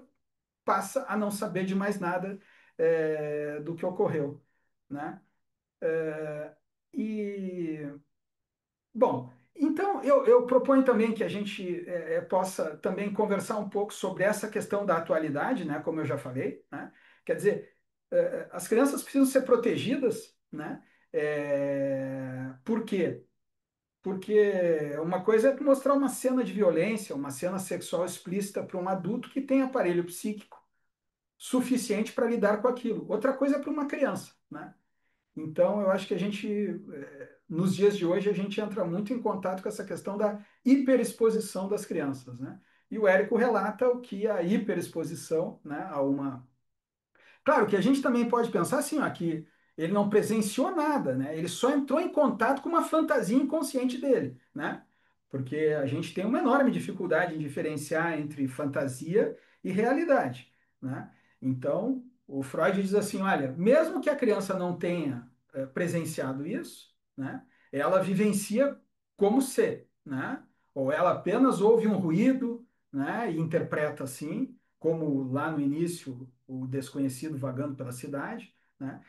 passa a não saber de mais nada do que ocorreu, né. E, bom, então eu proponho também que a gente possa também conversar um pouco sobre essa questão da atualidade, né, como eu já falei, né? Quer dizer, as crianças precisam ser protegidas, né? Por quê? Porque uma coisa é mostrar uma cena de violência, uma cena sexual explícita para um adulto que tem aparelho psíquico suficiente para lidar com aquilo. Outra coisa é para uma criança, né? Então, eu acho que nos dias de hoje, a gente entra muito em contato com essa questão da hiperexposição das crianças, né? E o Érico relata o que a hiperexposição, né, a uma Claro que a gente também pode pensar assim, ó, que ele não presenciou nada, né? Ele só entrou em contato com uma fantasia inconsciente dele, né? Porque a gente tem uma enorme dificuldade em diferenciar entre fantasia e realidade, né? Então, o Freud diz assim, olha, mesmo que a criança não tenha presenciado isso, né? Ela vivencia como se, né? Ou ela apenas ouve um ruído, né? E interpreta assim, como lá no início o desconhecido vagando pela cidade, né?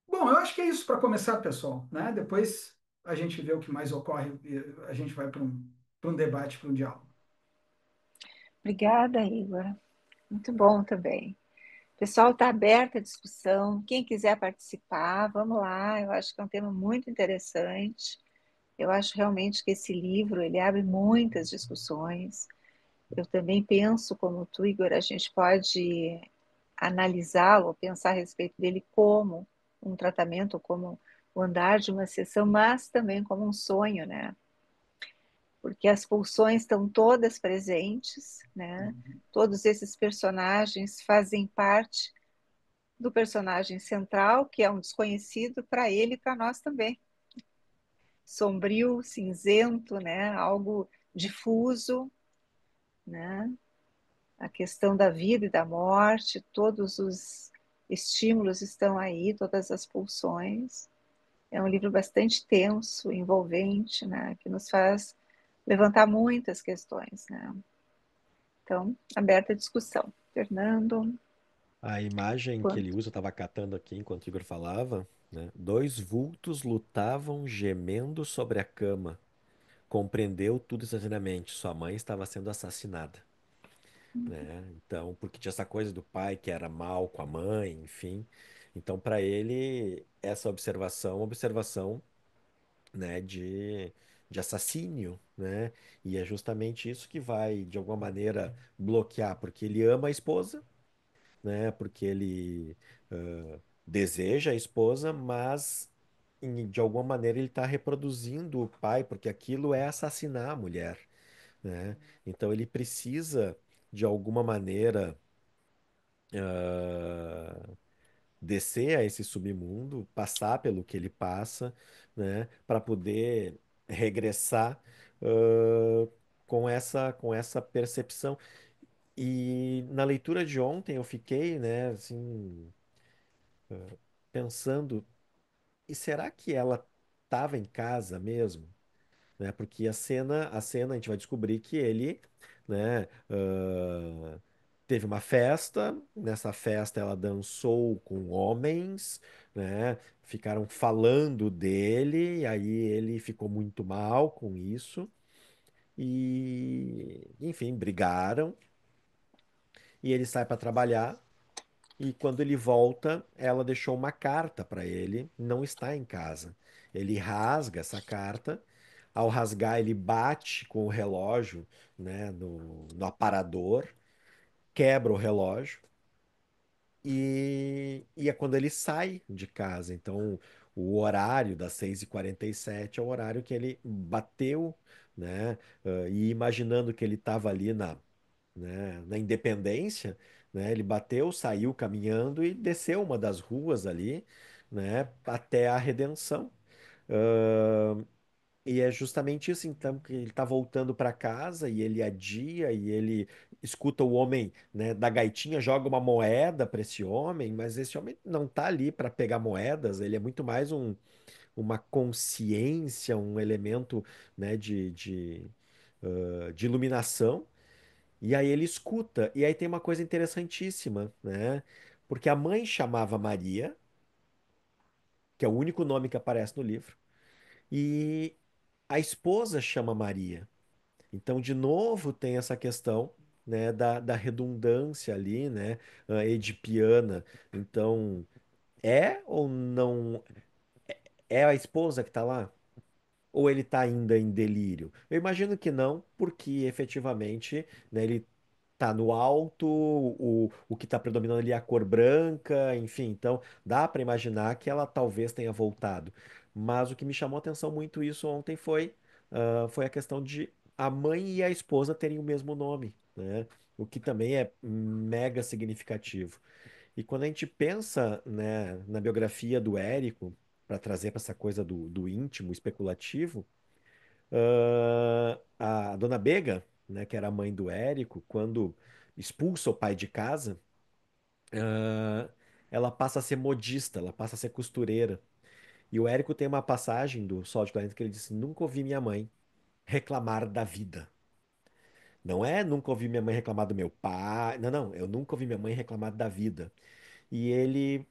Bom, eu acho que é isso para começar, pessoal, né? Depois a gente vê o que mais ocorre e a gente vai para um debate, para um diálogo. Obrigada, Igor. Muito bom também. O pessoal está aberto à discussão. Quem quiser participar, vamos lá. Eu acho que é um tema muito interessante. Eu acho realmente que esse livro ele abre muitas discussões. Eu também penso, como tu, Igor, a gente pode analisá-lo, pensar a respeito dele como um tratamento, como o andar de uma sessão, mas também como um sonho, né? Porque as pulsões estão todas presentes, né? Todos esses personagens fazem parte do personagem central, que é um desconhecido para ele e para nós também. Sombrio, cinzento, né? Algo difuso, né? A questão da vida e da morte, todos os estímulos estão aí, todas as pulsões. É um livro bastante tenso, envolvente, né? Que nos faz levantar muitas questões, né? Então, aberta a discussão. Fernando, A imagem que ele quanto? usa, eu estava catando aqui enquanto o Igor falava, né? Dois vultos lutavam gemendo sobre a cama. Compreendeu tudo instantaneamente. Sua mãe estava sendo assassinada, né? Então, porque tinha essa coisa do pai que era mal com a mãe, enfim. Então, para ele, essa observação, é uma observação, né, de assassínio, né? E é justamente isso que vai, de alguma maneira, bloquear, porque ele ama a esposa, né? Porque ele deseja a esposa, mas de alguma maneira ele está reproduzindo o pai, porque aquilo é assassinar a mulher, né? Então ele precisa, de alguma maneira, ah, descer a esse submundo, passar pelo que ele passa, né? Para poder regressar, com essa percepção. E na leitura de ontem eu fiquei, né, assim, pensando, e será que ela estava em casa mesmo? Né? Porque a cena a gente vai descobrir que ele, né, teve uma festa, nessa festa ela dançou com homens, né, ficaram falando dele, e aí ele ficou muito mal com isso, e, enfim, brigaram, e ele sai para trabalhar. E quando ele volta, ela deixou uma carta para ele, não está em casa. Ele rasga essa carta. Ao rasgar, ele bate com o relógio, né, no aparador, quebra o relógio e é quando ele sai de casa. Então, o horário das 6h47 é o horário que ele bateu, né? E imaginando que ele estava ali na Independência, né? Ele bateu, saiu caminhando e desceu uma das ruas ali, né? Até a Redenção. E é justamente isso, então, que ele tá voltando para casa e ele adia e ele escuta o homem, né, da gaitinha, joga uma moeda para esse homem, mas esse homem não tá ali para pegar moedas, ele é muito mais uma consciência, um elemento, né, de iluminação. E aí ele escuta, e aí tem uma coisa interessantíssima, né? Porque a mãe chamava Maria, que é o único nome que aparece no livro, e a esposa chama Maria. Então, de novo, tem essa questão, né, da redundância ali, né, edipiana. Então, é ou não é a esposa que está lá? Ou ele está ainda em delírio? Eu imagino que não, porque efetivamente, né, ele está no alto, o que está predominando ali é a cor branca, enfim, então dá para imaginar que ela talvez tenha voltado. Mas o que me chamou a atenção muito isso ontem foi a questão de a mãe e a esposa terem o mesmo nome, né? O que também é mega significativo. E quando a gente pensa, né, na biografia do Érico, para trazer para essa coisa do íntimo, especulativo, a dona Bega, né, que era a mãe do Érico, quando expulsa o pai de casa, ah, ela passa a ser modista, ela passa a ser costureira. E o Érico tem uma passagem do Sol de 40 que ele diz: Nunca ouvi minha mãe reclamar da vida. Não é nunca ouvi minha mãe reclamar do meu pai. Não, não, eu nunca ouvi minha mãe reclamar da vida. Ele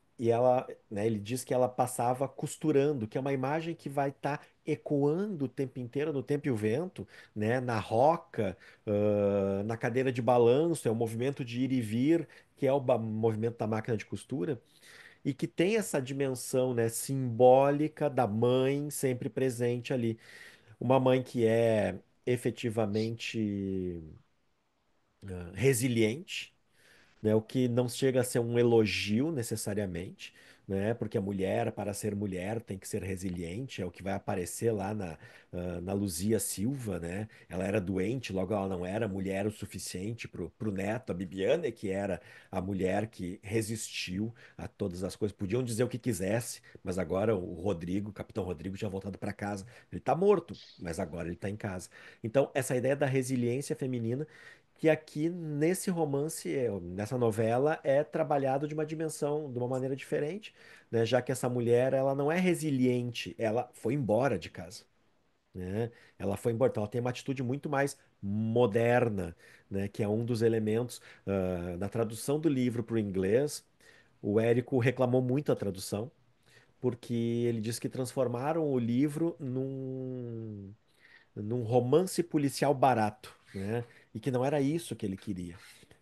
diz que ela passava costurando, que é uma imagem que vai estar ecoando o tempo inteiro no Tempo e o Vento, né? Na roca, na cadeira de balanço, é o movimento de ir e vir, que é o movimento da máquina de costura, e que tem essa dimensão, né, simbólica da mãe sempre presente ali. Uma mãe que é efetivamente resiliente, né? O que não chega a ser um elogio necessariamente, né? Porque a mulher, para ser mulher, tem que ser resiliente, é o que vai aparecer lá na Luzia Silva, né? Ela era doente, logo ela não era mulher o suficiente pro neto, a Bibiana, que era a mulher que resistiu a todas as coisas. Podiam dizer o que quisesse, mas agora o Rodrigo, o Capitão Rodrigo, tinha voltado para casa. Ele tá morto, mas agora ele tá em casa. Então, essa ideia da resiliência feminina que aqui nesse romance, nessa novela, é trabalhado de uma dimensão, de uma maneira diferente, né? Já que essa mulher, ela não é resiliente, ela foi embora de casa, né? Ela foi embora, então ela tem uma atitude muito mais moderna, né? Que é um dos elementos da tradução do livro para o inglês. O Érico reclamou muito da tradução, porque ele disse que transformaram o livro num romance policial barato, né? E que não era isso que ele queria,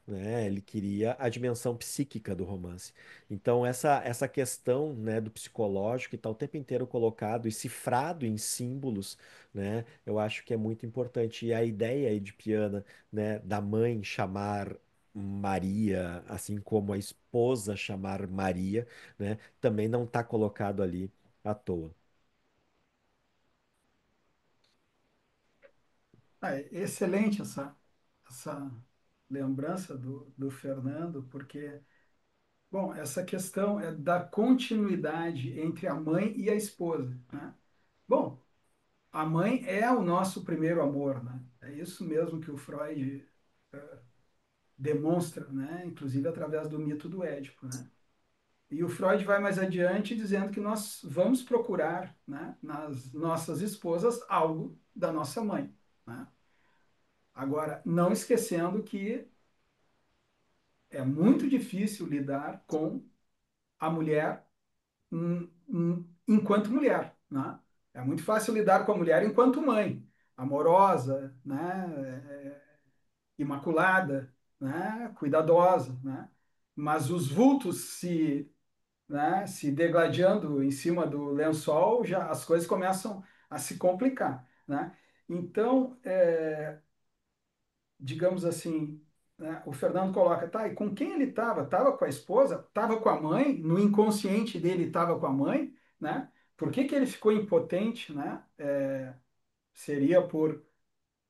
né? Ele queria a dimensão psíquica do romance. Então, essa questão, né, do psicológico que está o tempo inteiro colocado e cifrado em símbolos, né, eu acho que é muito importante. E a ideia aí de Piana, né, da mãe chamar Maria, assim como a esposa chamar Maria, né, também não está colocado ali à toa. Excelente essa lembrança do Fernando, porque, bom, essa questão é da continuidade entre a mãe e a esposa, né? Bom, a mãe é o nosso primeiro amor, né? É isso mesmo que o Freud demonstra, né? Inclusive através do mito do Édipo, né? E o Freud vai mais adiante dizendo que nós vamos procurar, né, nas nossas esposas algo da nossa mãe, né? Agora, não esquecendo que é muito difícil lidar com a mulher enquanto mulher, né? É muito fácil lidar com a mulher enquanto mãe, amorosa, né? Imaculada, né? Cuidadosa, né? Mas os vultos se degladiando em cima do lençol, já as coisas começam a se complicar, né? Então, digamos assim, né, o Fernando coloca, tá, e com quem ele estava? Estava com a esposa? Estava com a mãe? No inconsciente dele estava com a mãe, né? Por que que ele ficou impotente, né? Seria por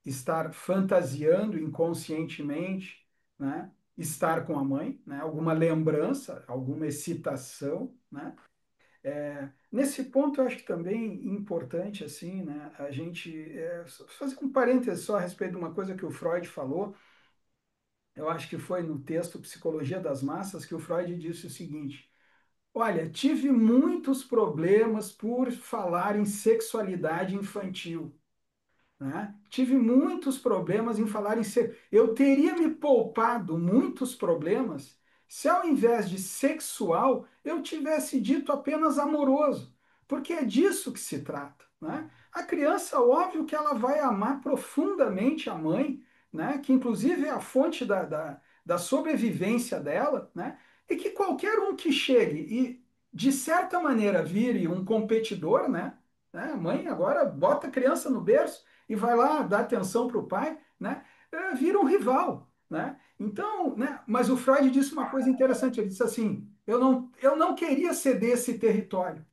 estar fantasiando inconscientemente, né? Estar com a mãe, né? Alguma lembrança, alguma excitação, né? Nesse ponto, eu acho que também importante, assim, né? A gente fazer um parêntese só a respeito de uma coisa que o Freud falou. Eu acho que foi no texto Psicologia das Massas que o Freud disse o seguinte: olha, tive muitos problemas por falar em sexualidade infantil, né? Tive muitos problemas em falar em ser. Eu teria me poupado muitos problemas se, ao invés de sexual, eu tivesse dito apenas amoroso, porque é disso que se trata, né? A criança, óbvio que ela vai amar profundamente a mãe, né? Que inclusive é a fonte da sobrevivência dela, né? E que qualquer um que chegue e, de certa maneira, vire um competidor, né? A mãe agora bota a criança no berço e vai lá dar atenção para o pai, né? Vira um rival, né? Então, né? Mas o Freud disse uma coisa interessante. Ele disse assim: eu não queria ceder esse território.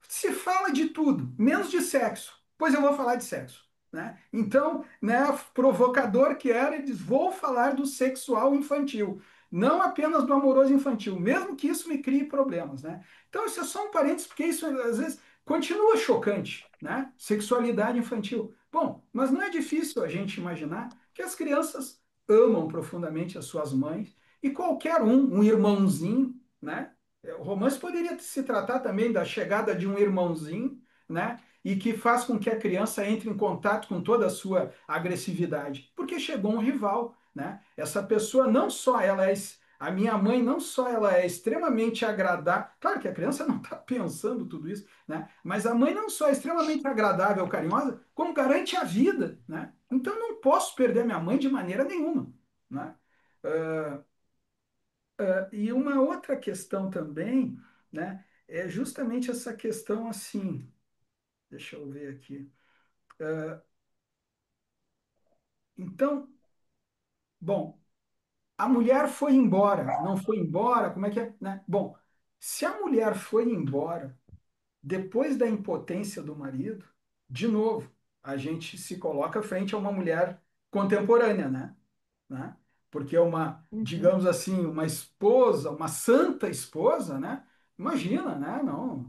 Se fala de tudo, menos de sexo. Pois eu vou falar de sexo. Né? Então, né, provocador que era, ele diz: vou falar do sexual infantil, não apenas do amoroso infantil, mesmo que isso me crie problemas. Né? Então, isso é só um parênteses, porque isso às vezes continua chocante, né? Sexualidade infantil. Bom, mas não é difícil a gente imaginar que as crianças amam profundamente as suas mães e qualquer um irmãozinho, né? O romance poderia se tratar também da chegada de um irmãozinho, né? E que faz com que a criança entre em contato com toda a sua agressividade, porque chegou um rival, né? Essa pessoa não só ela é a minha mãe não só ela é extremamente agradável, claro que a criança não está pensando tudo isso, né? Mas a mãe não só é extremamente agradável, carinhosa, como garante a vida, né? Então eu não posso perder minha mãe de maneira nenhuma, né? E uma outra questão também, né, é justamente essa questão assim, deixa eu ver aqui. Então, bom, a mulher foi embora, não foi embora, como é que é, né? Bom, se a mulher foi embora depois da impotência do marido, de novo, a gente se coloca frente a uma mulher contemporânea, né? Porque é uma, Uhum. digamos assim, uma esposa, uma santa esposa, né? Imagina, né? Não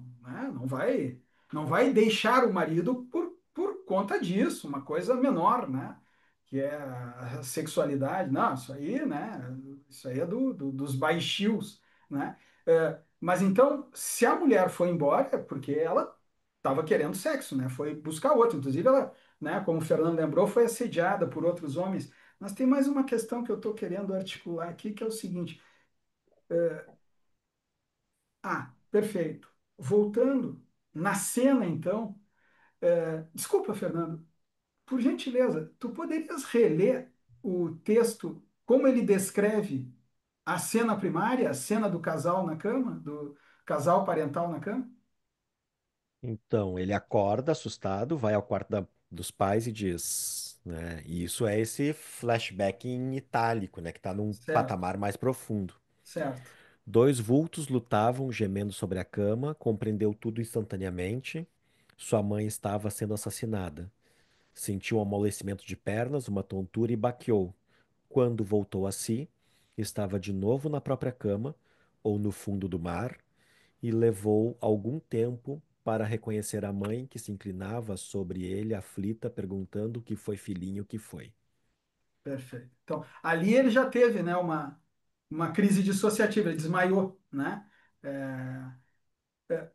vai deixar o marido por conta disso, uma coisa menor, né? Que é a sexualidade. Não, isso aí, né? Isso aí é dos baixios, né? Mas então, se a mulher foi embora, é porque ela estava querendo sexo, né? Foi buscar outro. Inclusive, ela, né, como o Fernando lembrou, foi assediada por outros homens. Mas tem mais uma questão que eu estou querendo articular aqui, que é o seguinte. Perfeito. Voltando na cena, então. Desculpa, Fernando. Por gentileza, tu poderias reler o texto, como ele descreve a cena primária, a cena do casal na cama, do casal parental na cama? Então, ele acorda assustado, vai ao quarto dos pais e diz, né? E isso é esse flashback em itálico, né? Que está num Certo, patamar mais profundo. certo. Dois vultos lutavam, gemendo sobre a cama, compreendeu tudo instantaneamente. Sua mãe estava sendo assassinada. Sentiu um amolecimento de pernas, uma tontura e baqueou. Quando voltou a si, estava de novo na própria cama, ou no fundo do mar, e levou algum tempo para reconhecer a mãe que se inclinava sobre ele, aflita, perguntando o que foi, filhinho, o que foi. Perfeito. Então, ali ele já teve, né, uma crise dissociativa, ele desmaiou, né?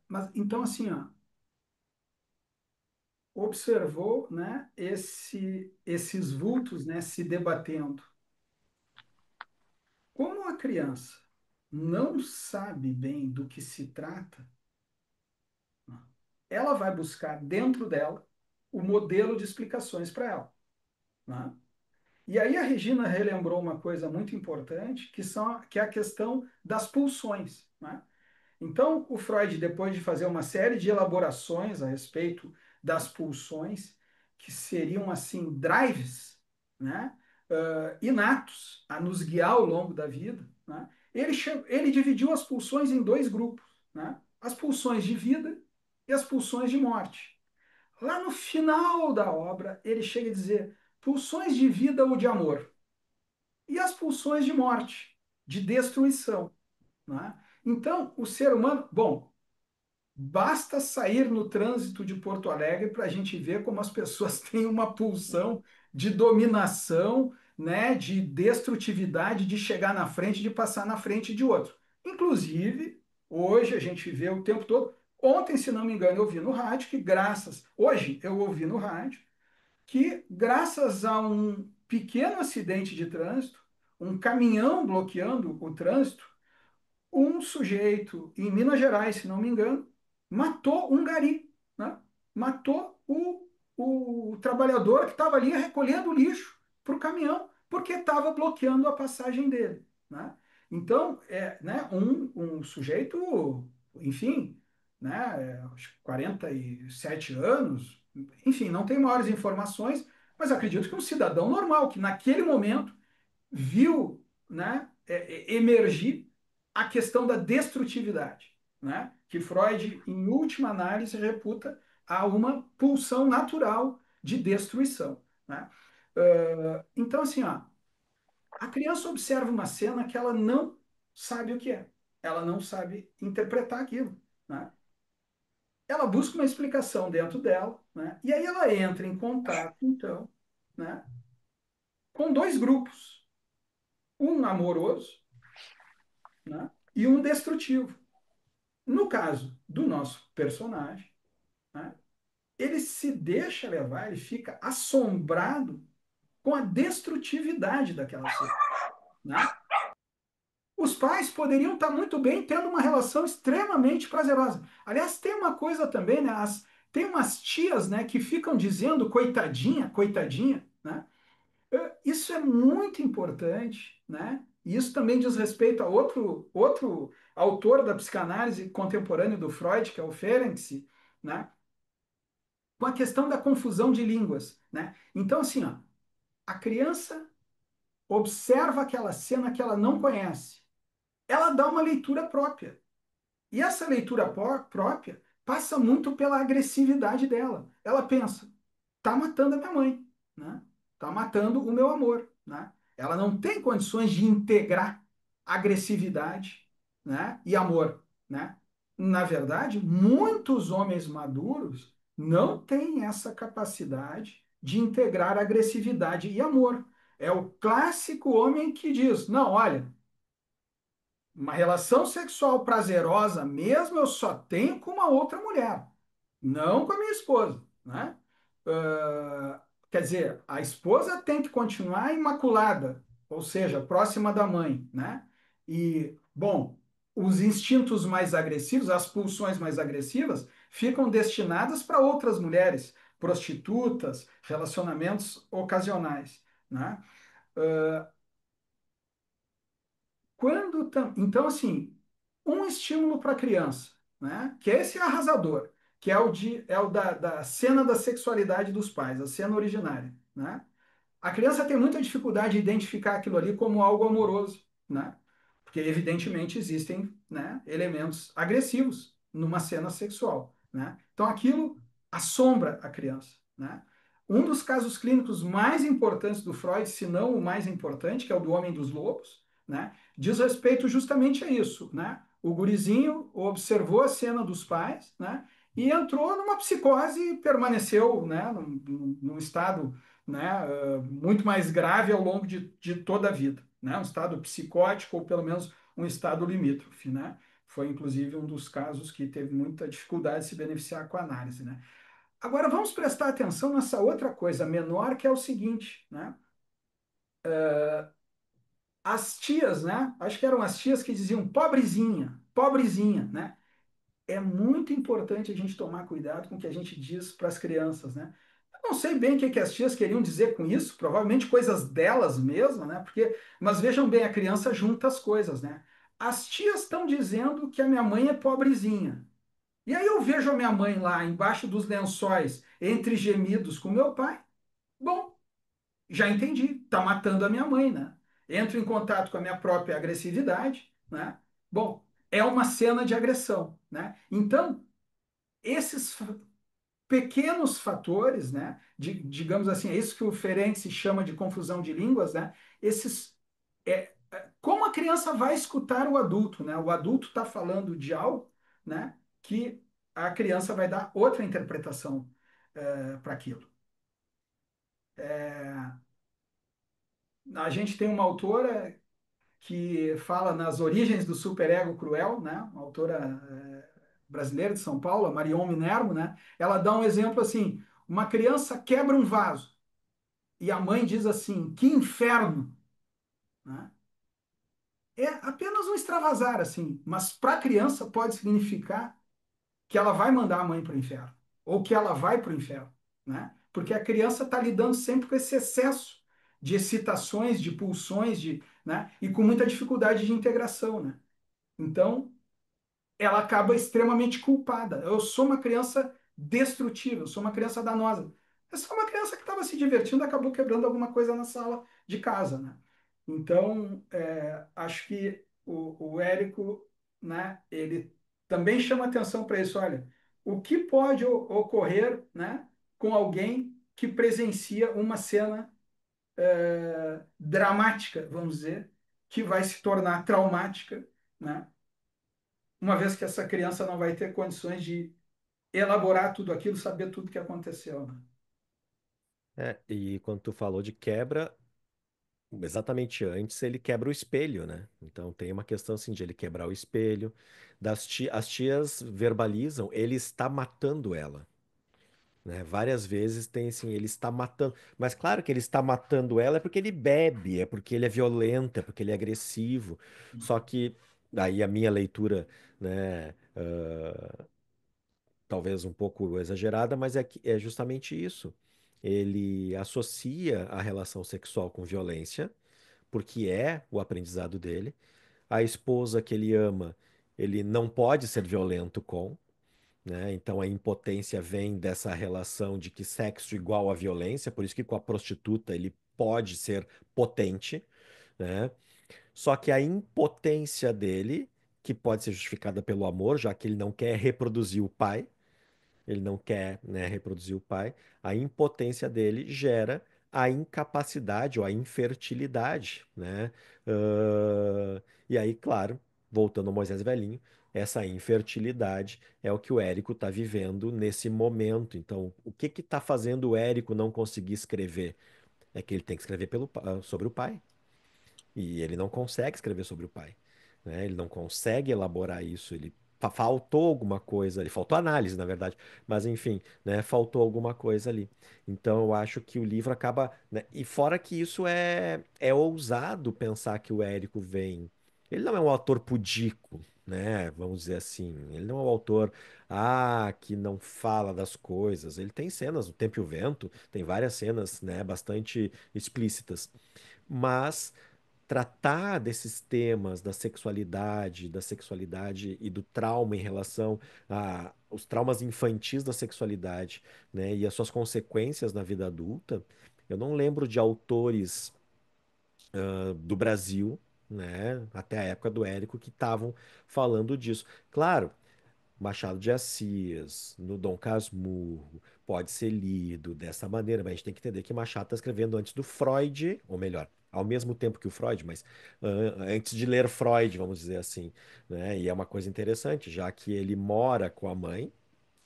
Mas então, assim, ó, observou, né, esses vultos, né, se debatendo. Como a criança não sabe bem do que se trata, ela vai buscar dentro dela o modelo de explicações para ela, né? E aí a Regina relembrou uma coisa muito importante, que é a questão das pulsões, né? Então, o Freud, depois de fazer uma série de elaborações a respeito das pulsões, que seriam assim drives, né, inatos a nos guiar ao longo da vida, né, ele dividiu as pulsões em dois grupos, né, as pulsões de vida e as pulsões de morte. Lá no final da obra, ele chega a dizer pulsões de vida ou de amor e as pulsões de morte, de destruição. Né? Então, o ser humano, bom, basta sair no trânsito de Porto Alegre para a gente ver como as pessoas têm uma pulsão de dominação, né, de destrutividade, de chegar na frente, de passar na frente de outro. Inclusive, hoje a gente vê o tempo todo. Ontem, se não me engano, eu ouvi no rádio que hoje eu ouvi no rádio que graças a um pequeno acidente de trânsito, um caminhão bloqueando o trânsito, um sujeito em Minas Gerais, se não me engano, matou um gari, né? Matou o trabalhador que estava ali recolhendo lixo para o caminhão, porque estava bloqueando a passagem dele, né? Então, né, um sujeito, enfim, né, acho que 47 anos, enfim, não tem maiores informações, mas acredito que um cidadão normal, que naquele momento viu, né, emergir a questão da destrutividade, né, que Freud, em última análise, reputa a uma pulsão natural de destruição. Né? Então, assim, ó, a criança observa uma cena que ela não sabe o que é, ela não sabe interpretar aquilo. Né? Ela busca uma explicação dentro dela, né? E aí ela entra em contato, então, né, com dois grupos, um amoroso, né, e um destrutivo. No caso do nosso personagem, né, ele se deixa levar, ele fica assombrado com a destrutividade daquela cena. Né? Os pais poderiam estar muito bem tendo uma relação extremamente prazerosa. Aliás, tem uma coisa também, né? Tem umas tias, né, que ficam dizendo coitadinha, coitadinha, né? Isso é muito importante, né? E isso também diz respeito a outro autor da psicanálise contemporânea do Freud, que é o Ferenczi, né? Com a questão da confusão de línguas, né? Então, assim, ó, a criança observa aquela cena que ela não conhece, ela dá uma leitura própria. E essa leitura própria passa muito pela agressividade dela. Ela pensa, tá matando a minha mãe, né? Tá matando o meu amor, né? Ela não tem condições de integrar agressividade, né, e amor, né? Na verdade, muitos homens maduros não têm essa capacidade de integrar agressividade e amor. É o clássico homem que diz: não, olha, uma relação sexual prazerosa mesmo eu só tenho com uma outra mulher. não com a minha esposa, né? Quer dizer, a esposa tem que continuar imaculada, ou seja, próxima da mãe, né? E, bom, os instintos mais agressivos, as pulsões mais agressivas, ficam destinadas para outras mulheres, prostitutas, relacionamentos ocasionais, né? Então, assim, um estímulo para a criança, né? Que esse é arrasador, que é o da cena da sexualidade dos pais, a cena originária, né? A criança tem muita dificuldade de identificar aquilo ali como algo amoroso, né? Porque evidentemente existem, né, elementos agressivos numa cena sexual, né? Então aquilo assombra a criança, né? Um dos casos clínicos mais importantes do Freud, se não o mais importante, que é o do Homem dos Lobos, né, diz respeito justamente a isso, né? O gurizinho observou a cena dos pais, né, e entrou numa psicose e permaneceu, né, num estado, né, muito mais grave ao longo de toda a vida, né, um estado psicótico ou pelo menos um estado limítrofe, né? Foi inclusive um dos casos que teve muita dificuldade de se beneficiar com a análise, né? Agora vamos prestar atenção nessa outra coisa menor que é o seguinte, né? As tias, né? Acho que eram as tias que diziam pobrezinha, pobrezinha, né? É muito importante a gente tomar cuidado com o que a gente diz para as crianças, né? Eu não sei bem o que que as tias queriam dizer com isso, provavelmente coisas delas mesmas, né? Porque, mas vejam bem, a criança junta as coisas, né? As tias estão dizendo que a minha mãe é pobrezinha. E aí eu vejo a minha mãe lá embaixo dos lençóis, entre gemidos com meu pai. Bom, já entendi, tá matando a minha mãe, né? Entro em contato com a minha própria agressividade, né? Bom, é uma cena de agressão, né? Então, esses pequenos fatores, né? Digamos assim, é isso que o Ferenczi chama de confusão de línguas, né? Esses, como a criança vai escutar o adulto, né? O adulto está falando de algo, né? Que a criança vai dar outra interpretação para aquilo. A gente tem uma autora que fala nas origens do superego cruel, né? Uma autora brasileira de São Paulo, a Marion Minervo, né? Ela dá um exemplo assim: uma criança quebra um vaso e a mãe diz assim, que inferno, né? É apenas um extravasar assim, mas para a criança pode significar que ela vai mandar a mãe para o inferno ou que ela vai para o inferno, né? Porque a criança está lidando sempre com esse excesso de excitações, de pulsões, né? E com muita dificuldade de integração, né? Então, ela acaba extremamente culpada. Eu sou uma criança destrutiva, eu sou uma criança danosa. É só uma criança que estava se divertindo e acabou quebrando alguma coisa na sala de casa, né? Então, acho que o Érico, né, ele também chama atenção para isso. Olha, o que pode ocorrer, né, com alguém que presencia uma cena dramática, vamos dizer, que vai se tornar traumática, né? Uma vez que essa criança não vai ter condições de elaborar tudo aquilo, saber tudo que aconteceu, né? É, e quando tu falou de quebra, exatamente antes ele quebra o espelho, né? Então tem uma questão assim de ele quebrar o espelho. As tias verbalizam, ele está matando ela, né? Várias vezes tem assim, ele está matando. Mas claro que ele está matando ela é porque ele bebe, é porque ele é violento, é porque ele é agressivo. Só que aí a minha leitura, né, talvez um pouco exagerada, mas é justamente isso. Ele associa a relação sexual com violência, porque é o aprendizado dele. A esposa que ele ama, ele não pode ser violento com, né? Então a impotência vem dessa relação de que sexo igual a violência, por isso que com a prostituta ele pode ser potente, né? Só que a impotência dele, que pode ser justificada pelo amor, já que ele não quer reproduzir o pai, ele não quer, né, reproduzir o pai, a impotência dele gera a incapacidade ou a infertilidade, né? E aí, claro, voltando ao Moisés Velhinho, essa infertilidade é o que o Érico está vivendo nesse momento. Então, o que está fazendo o Érico não conseguir escrever? É que ele tem que escrever sobre o pai. E ele não consegue escrever sobre o pai, né? Ele não consegue elaborar isso. Ele faltou alguma coisa ali, faltou análise, na verdade, mas enfim, né, faltou alguma coisa ali. Então eu acho que o livro acaba, né, e fora que isso é ousado pensar que o Érico vem. Ele não é um autor pudico, né? Vamos dizer assim. Ele não é um autor, que não fala das coisas. Ele tem cenas, O Tempo e o Vento, tem várias cenas, né, bastante explícitas. Mas tratar desses temas da sexualidade e do trauma em relação a os traumas infantis da sexualidade, né, e as suas consequências na vida adulta, eu não lembro de autores do Brasil, né, até a época do Érico, que estavam falando disso. Claro, Machado de Assis, no Dom Casmurro, pode ser lido dessa maneira, mas a gente tem que entender que Machado está escrevendo antes do Freud, ou melhor, ao mesmo tempo que o Freud, mas antes de ler Freud, vamos dizer assim, né? E é uma coisa interessante, já que ele mora com a mãe,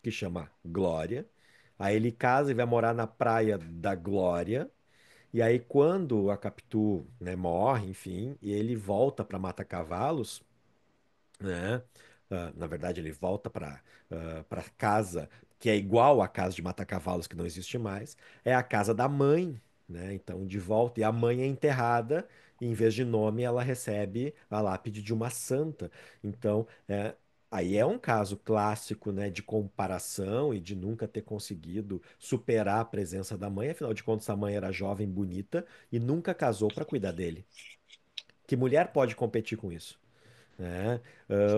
que chama Glória, aí ele casa e vai morar na Praia da Glória, e aí quando a Capitu, né, morre, enfim, e ele volta para Mata Cavalos, né? Na verdade, ele volta para casa que é igual à casa de Mata-Cavalos, que não existe mais, é a casa da mãe, né? Então, de volta, e a mãe é enterrada, e em vez de nome, ela recebe a lápide de uma santa. Então, aí é um caso clássico, né, de comparação e de nunca ter conseguido superar a presença da mãe. Afinal de contas, a mãe era jovem, bonita e nunca casou para cuidar dele. Que mulher pode competir com isso? Né?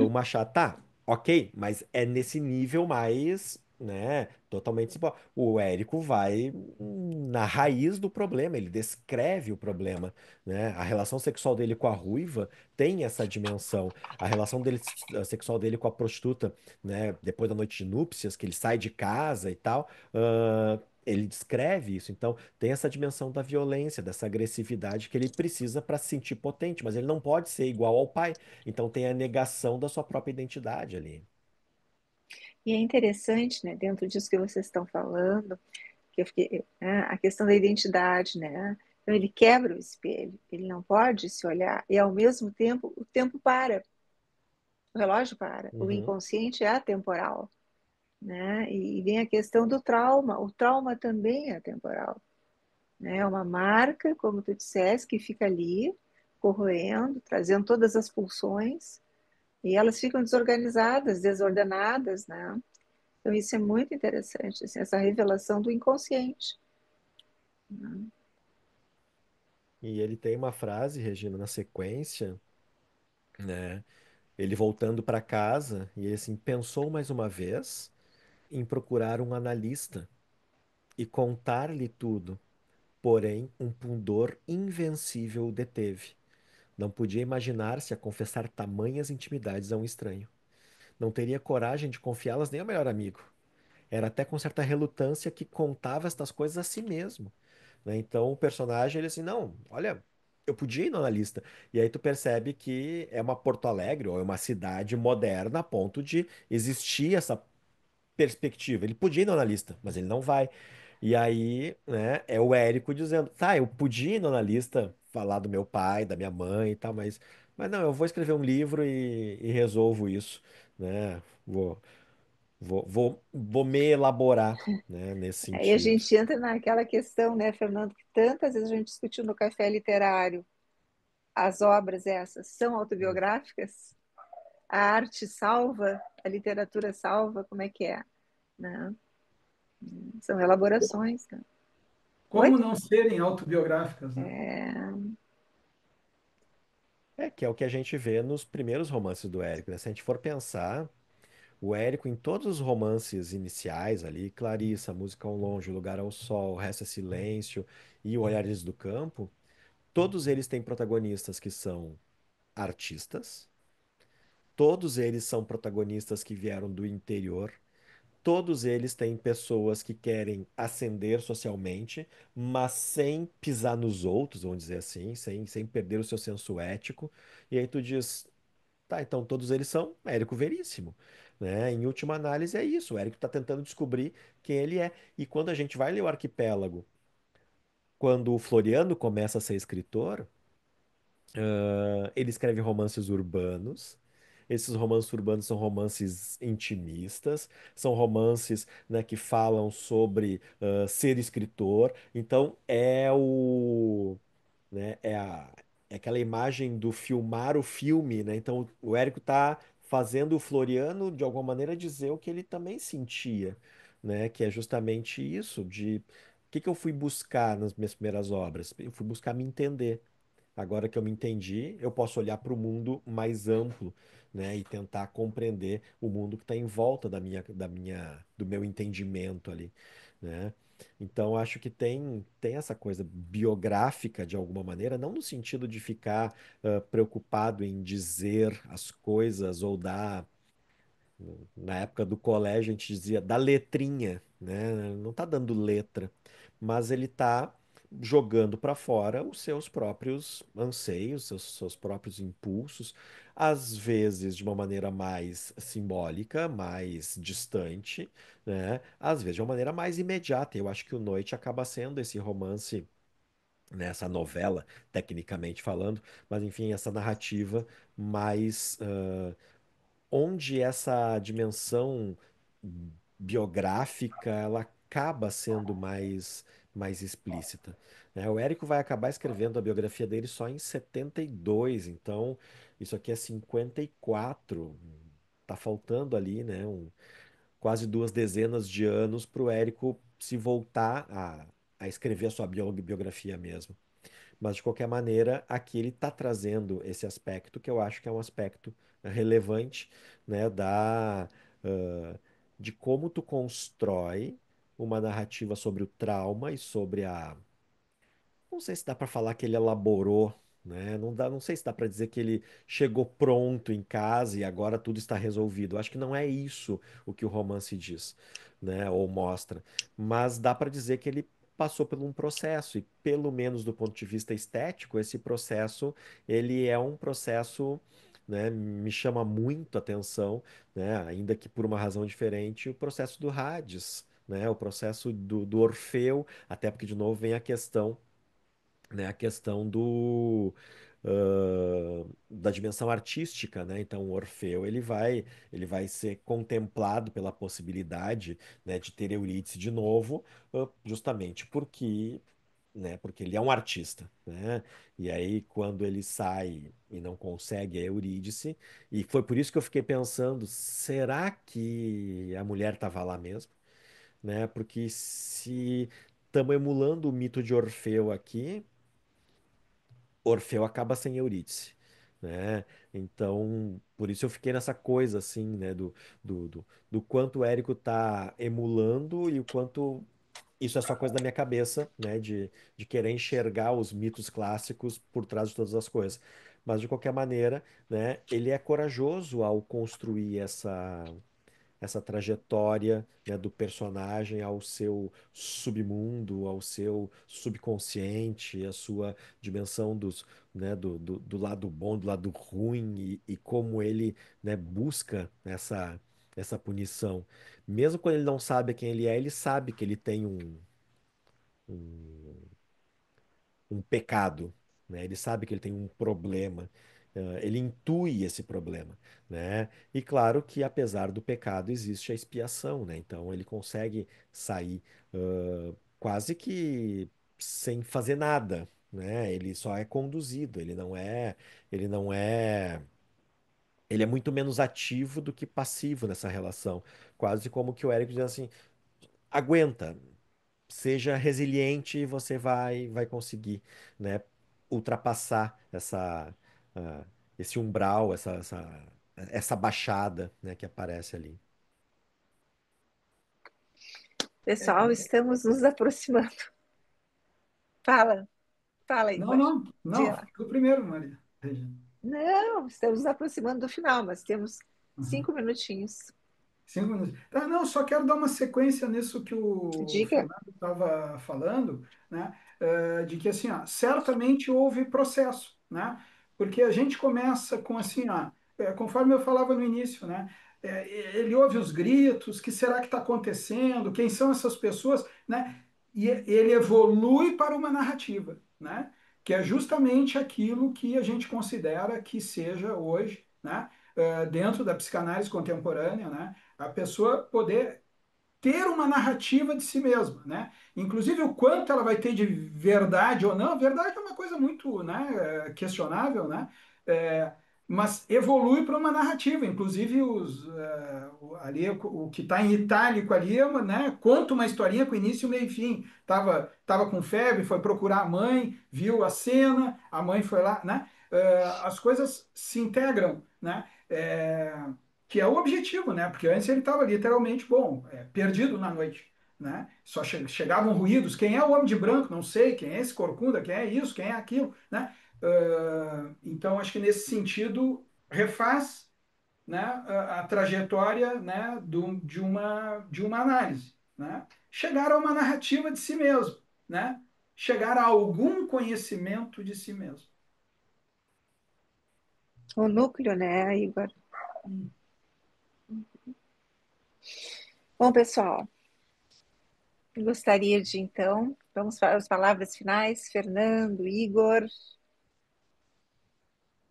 O Machado, tá, ok, mas é nesse nível mais, né, totalmente. O Érico vai na raiz do problema, ele descreve o problema, né? A relação sexual dele com a ruiva tem essa dimensão. A relação dele, a sexual dele com a prostituta, né, depois da noite de núpcias, que ele sai de casa e tal, ele descreve isso. Então, tem essa dimensão da violência, dessa agressividade que ele precisa para se sentir potente, mas ele não pode ser igual ao pai. Então tem a negação da sua própria identidade ali. E é interessante, né, dentro disso que vocês estão falando, que eu fiquei, né, a questão da identidade, né? Então ele quebra o espelho, ele não pode se olhar e ao mesmo tempo o tempo para, o relógio para, o Uhum, inconsciente é atemporal, né? E vem a questão do trauma, o trauma também é atemporal, né? É uma marca, como tu disseste, que fica ali corroendo, trazendo todas as pulsões e elas ficam desorganizadas, desordenadas, né? Então isso é muito interessante, assim, essa revelação do inconsciente, né? e ele tem uma frase, Regina, na sequência, né? Ele voltando para casa e ele assim pensou mais uma vez em procurar um analista e contar-lhe tudo. Porém, um pudor invencível o deteve. Não podia imaginar-se a confessar tamanhas intimidades a um estranho. Não teria coragem de confiá-las nem ao melhor amigo. Era até com certa relutância que contava estas coisas a si mesmo, né? Então o personagem, ele assim, não, olha, eu podia ir no analista. E aí tu percebe que é uma Porto Alegre, ou é uma cidade moderna a ponto de existir essa perspectiva. Ele podia ir no analista, mas ele não vai. E aí, né, é o Érico dizendo, tá, eu podia ir no analista falar do meu pai, da minha mãe e tal, mas não, eu vou escrever um livro e resolvo isso, né? Vou me elaborar, né, nesse Aí a sentido. gente entra naquela questão, né, Fernando, que tantas vezes a gente discutiu no café literário. As obras essas são autobiográficas? A arte salva? A literatura salva? Como é que é? Né? São elaborações. Né? Oi? Como não serem autobiográficas, né? É, É que é o que a gente vê nos primeiros romances do Érico, né? Se a gente for pensar, o Érico, em todos os romances iniciais ali, Clarissa, Música ao Longe, O Lugar ao Sol, Resta Silêncio e O Olhares do Campo, todos eles têm protagonistas que são artistas, todos eles são protagonistas que vieram do interior. Todos eles têm pessoas que querem ascender socialmente, mas sem pisar nos outros, vamos dizer assim, sem perder o seu senso ético. E aí tu diz, tá, então todos eles são Érico Veríssimo, né? Em última análise é isso, o Érico está tentando descobrir quem ele é. E quando a gente vai ler o Arquipélago, quando o Floriano começa a ser escritor, ele escreve romances urbanos, esses romances urbanos são romances intimistas, são romances, né, que falam sobre ser escritor. Então né, é aquela imagem do filmar o filme, né? Então o Érico tá fazendo o Floriano de alguma maneira dizer o que ele também sentia, né? Que é justamente isso de o que eu fui buscar nas minhas primeiras obras? Eu fui buscar me entender. Agora que eu me entendi, eu posso olhar para o mundo mais amplo, né, e tentar compreender o mundo que está em volta do meu entendimento ali, né? Então acho que tem essa coisa biográfica de alguma maneira, não no sentido de ficar preocupado em dizer as coisas ou dar na época do colégio, a gente dizia da letrinha, né? Não está dando letra, mas ele está jogando para fora os seus próprios anseios, seus próprios impulsos, às vezes de uma maneira mais simbólica, mais distante, né? Às vezes de uma maneira mais imediata. Eu acho que o Noite acaba sendo esse romance, né? Essa novela, tecnicamente falando, mas enfim, essa narrativa mais onde essa dimensão biográfica ela acaba sendo mais explícita, né? O Érico vai acabar escrevendo a biografia dele só em 72, então isso aqui é 54. Tá faltando ali, né, quase duas dezenas de anos para o Érico se voltar a escrever a sua biografia mesmo. Mas, de qualquer maneira, aqui ele está trazendo esse aspecto que eu acho que é um aspecto relevante, né, de como tu constrói uma narrativa sobre o trauma e sobre a não sei se dá para falar que ele elaborou, né? Não dá, não sei se dá para dizer que ele chegou pronto em casa e agora tudo está resolvido. Acho que não é isso o que o romance diz, né? Ou mostra. Mas dá para dizer que ele passou por um processo e, pelo menos do ponto de vista estético, esse processo ele é um processo, né? Me chama muito a atenção, né? Ainda que por uma razão diferente, o processo do Hades. Né, o processo do Orfeu, até porque de novo vem a questão, né, a questão da dimensão artística, né? Então, o Orfeu ele vai ser contemplado pela possibilidade, né, de ter Eurídice de novo, justamente porque ele é um artista, né? E aí, quando ele sai e não consegue a Eurídice, e foi por isso que eu fiquei pensando, será que a mulher estava lá mesmo? Né? Porque se estamos emulando o mito de Orfeu aqui, Orfeu acaba sem Eurídice, né? Então, por isso eu fiquei nessa coisa, assim, né? Do quanto o Érico tá emulando e o quanto isso é só coisa da minha cabeça, né? De querer enxergar os mitos clássicos por trás de todas as coisas. Mas, de qualquer maneira, né? Ele é corajoso ao construir essa trajetória, né, do personagem ao seu submundo, ao seu subconsciente, a sua dimensão do lado bom, do lado ruim e como ele, né, busca essa punição. Mesmo quando ele não sabe quem ele é, ele sabe que ele tem um um pecado, né? Ele sabe que ele tem um problema, ele intui esse problema, né? E claro que apesar do pecado existe a expiação, né? Então ele consegue sair quase que sem fazer nada, né? Ele só é conduzido, ele não é, ele é muito menos ativo do que passivo nessa relação, quase como que o Eric diz assim, aguenta, seja resiliente e você vai conseguir, né, ultrapassar ah, esse umbral, essa baixada, né, que aparece ali. Pessoal, estamos nos aproximando. Fala, fala, Não, Igor. não, Diga não, lá. foi o primeiro, Maria Regina. Não, estamos nos aproximando do final, mas temos Uhum. 5 minutinhos. 5 minutos. Tá, não, só quero dar uma sequência nisso que o Diga. Fernando estava falando, né? De que assim, ó, certamente houve processo, né? Porque a gente começa com assim, ó, conforme eu falava no início, né? Ele ouve os gritos, que será que está acontecendo? Quem são essas pessoas, né? E ele evolui para uma narrativa, né? Que é justamente aquilo que a gente considera que seja hoje, né? dentro da psicanálise contemporânea, né? A pessoa poder ter uma narrativa de si mesma, né? Inclusive o quanto ela vai ter de verdade ou não, verdade é uma coisa muito, né, questionável, né? É, mas evolui para uma narrativa, inclusive ali o que está em itálico ali, né, conta uma historinha com início, meio e fim. Tava com febre, foi procurar a mãe, viu a cena, a mãe foi lá, né? As coisas se integram, né? Que é o objetivo, né? Porque antes ele estava literalmente, bom, perdido na noite, né? Só chegavam ruídos. Quem é o homem de branco? Não sei. Quem é esse corcunda? Quem é isso? Quem é aquilo? Né? Então, acho que nesse sentido refaz, né, a trajetória, né, de uma análise, né? Chegar a uma narrativa de si mesmo, né? Chegar a algum conhecimento de si mesmo. O núcleo, né, Igor? Bom, pessoal, gostaria de, então, vamos para as palavras finais. Fernando, Igor.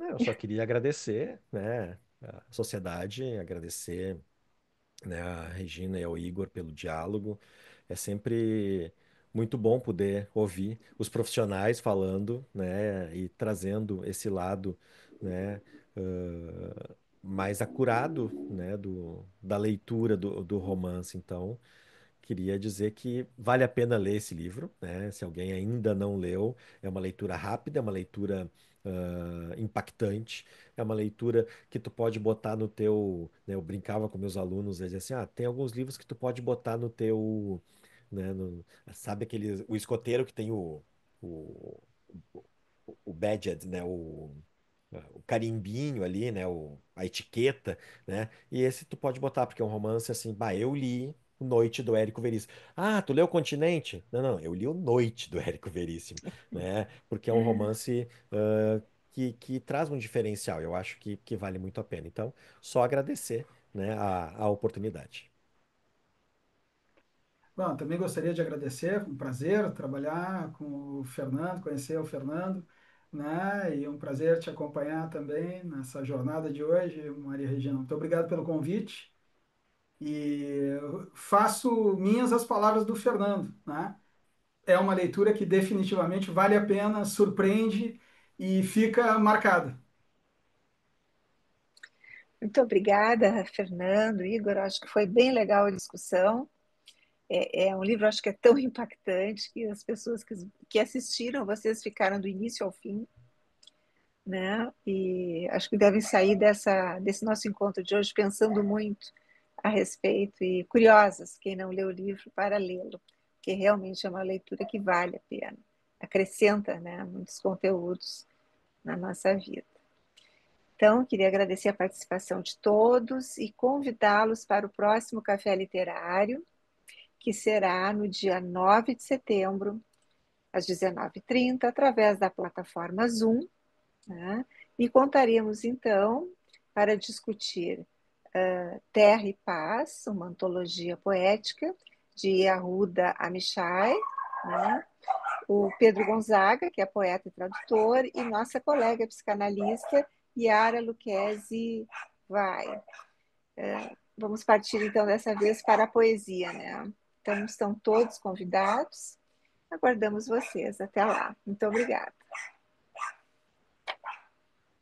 Eu só queria agradecer, né, a sociedade, agradecer, né, a Regina e ao Igor pelo diálogo. É sempre muito bom poder ouvir os profissionais falando, né, e trazendo esse lado, né, mais acurado, né, da leitura do romance. Então, queria dizer que vale a pena ler esse livro, né? Se alguém ainda não leu, é uma leitura rápida, é uma leitura impactante, é uma leitura que tu pode botar no teu, né? Eu brincava com meus alunos, eles diziam assim, tem alguns livros que tu pode botar no teu, né? Sabe aquele, o escoteiro que tem o, o badge, né? O carimbinho ali, né? A etiqueta, né? E esse tu pode botar, porque é um romance assim, bah, eu li o Noite do Érico Veríssimo. Ah, tu leu o Continente? Não, não, eu li o Noite do Érico Veríssimo, né? Porque é um romance que traz um diferencial. Eu acho que vale muito a pena. Então, só agradecer, né, a oportunidade. Bom, também gostaria de agradecer, foi um prazer trabalhar com o Fernando, conhecer o Fernando, né? E um prazer te acompanhar também nessa jornada de hoje, Maria Regina. Muito obrigado pelo convite e eu faço minhas as palavras do Fernando, né? É uma leitura que definitivamente vale a pena, surpreende e fica marcada. Muito obrigada, Fernando, Igor. Acho que foi bem legal a discussão. É um livro, acho que é tão impactante que as pessoas que assistiram, vocês ficaram do início ao fim, né? E acho que devem sair desse nosso encontro de hoje pensando muito a respeito e curiosas, quem não leu o livro, para lê-lo, porque realmente é uma leitura que vale a pena, acrescenta, né, muitos conteúdos na nossa vida. Então, queria agradecer a participação de todos e convidá-los para o próximo Café Literário, que será no dia 9 de setembro, às 19h30, através da plataforma Zoom, né? E contaremos, então, para discutir Terra e Paz, uma antologia poética de Arruda Amichai, né? O Pedro Gonzaga, que é poeta e tradutor, e nossa colega psicanalista, Yara Lucchesi vai. Vamos partir, então, dessa vez para a poesia, né? Então, estão todos convidados. Aguardamos vocês. Até lá. Muito obrigada.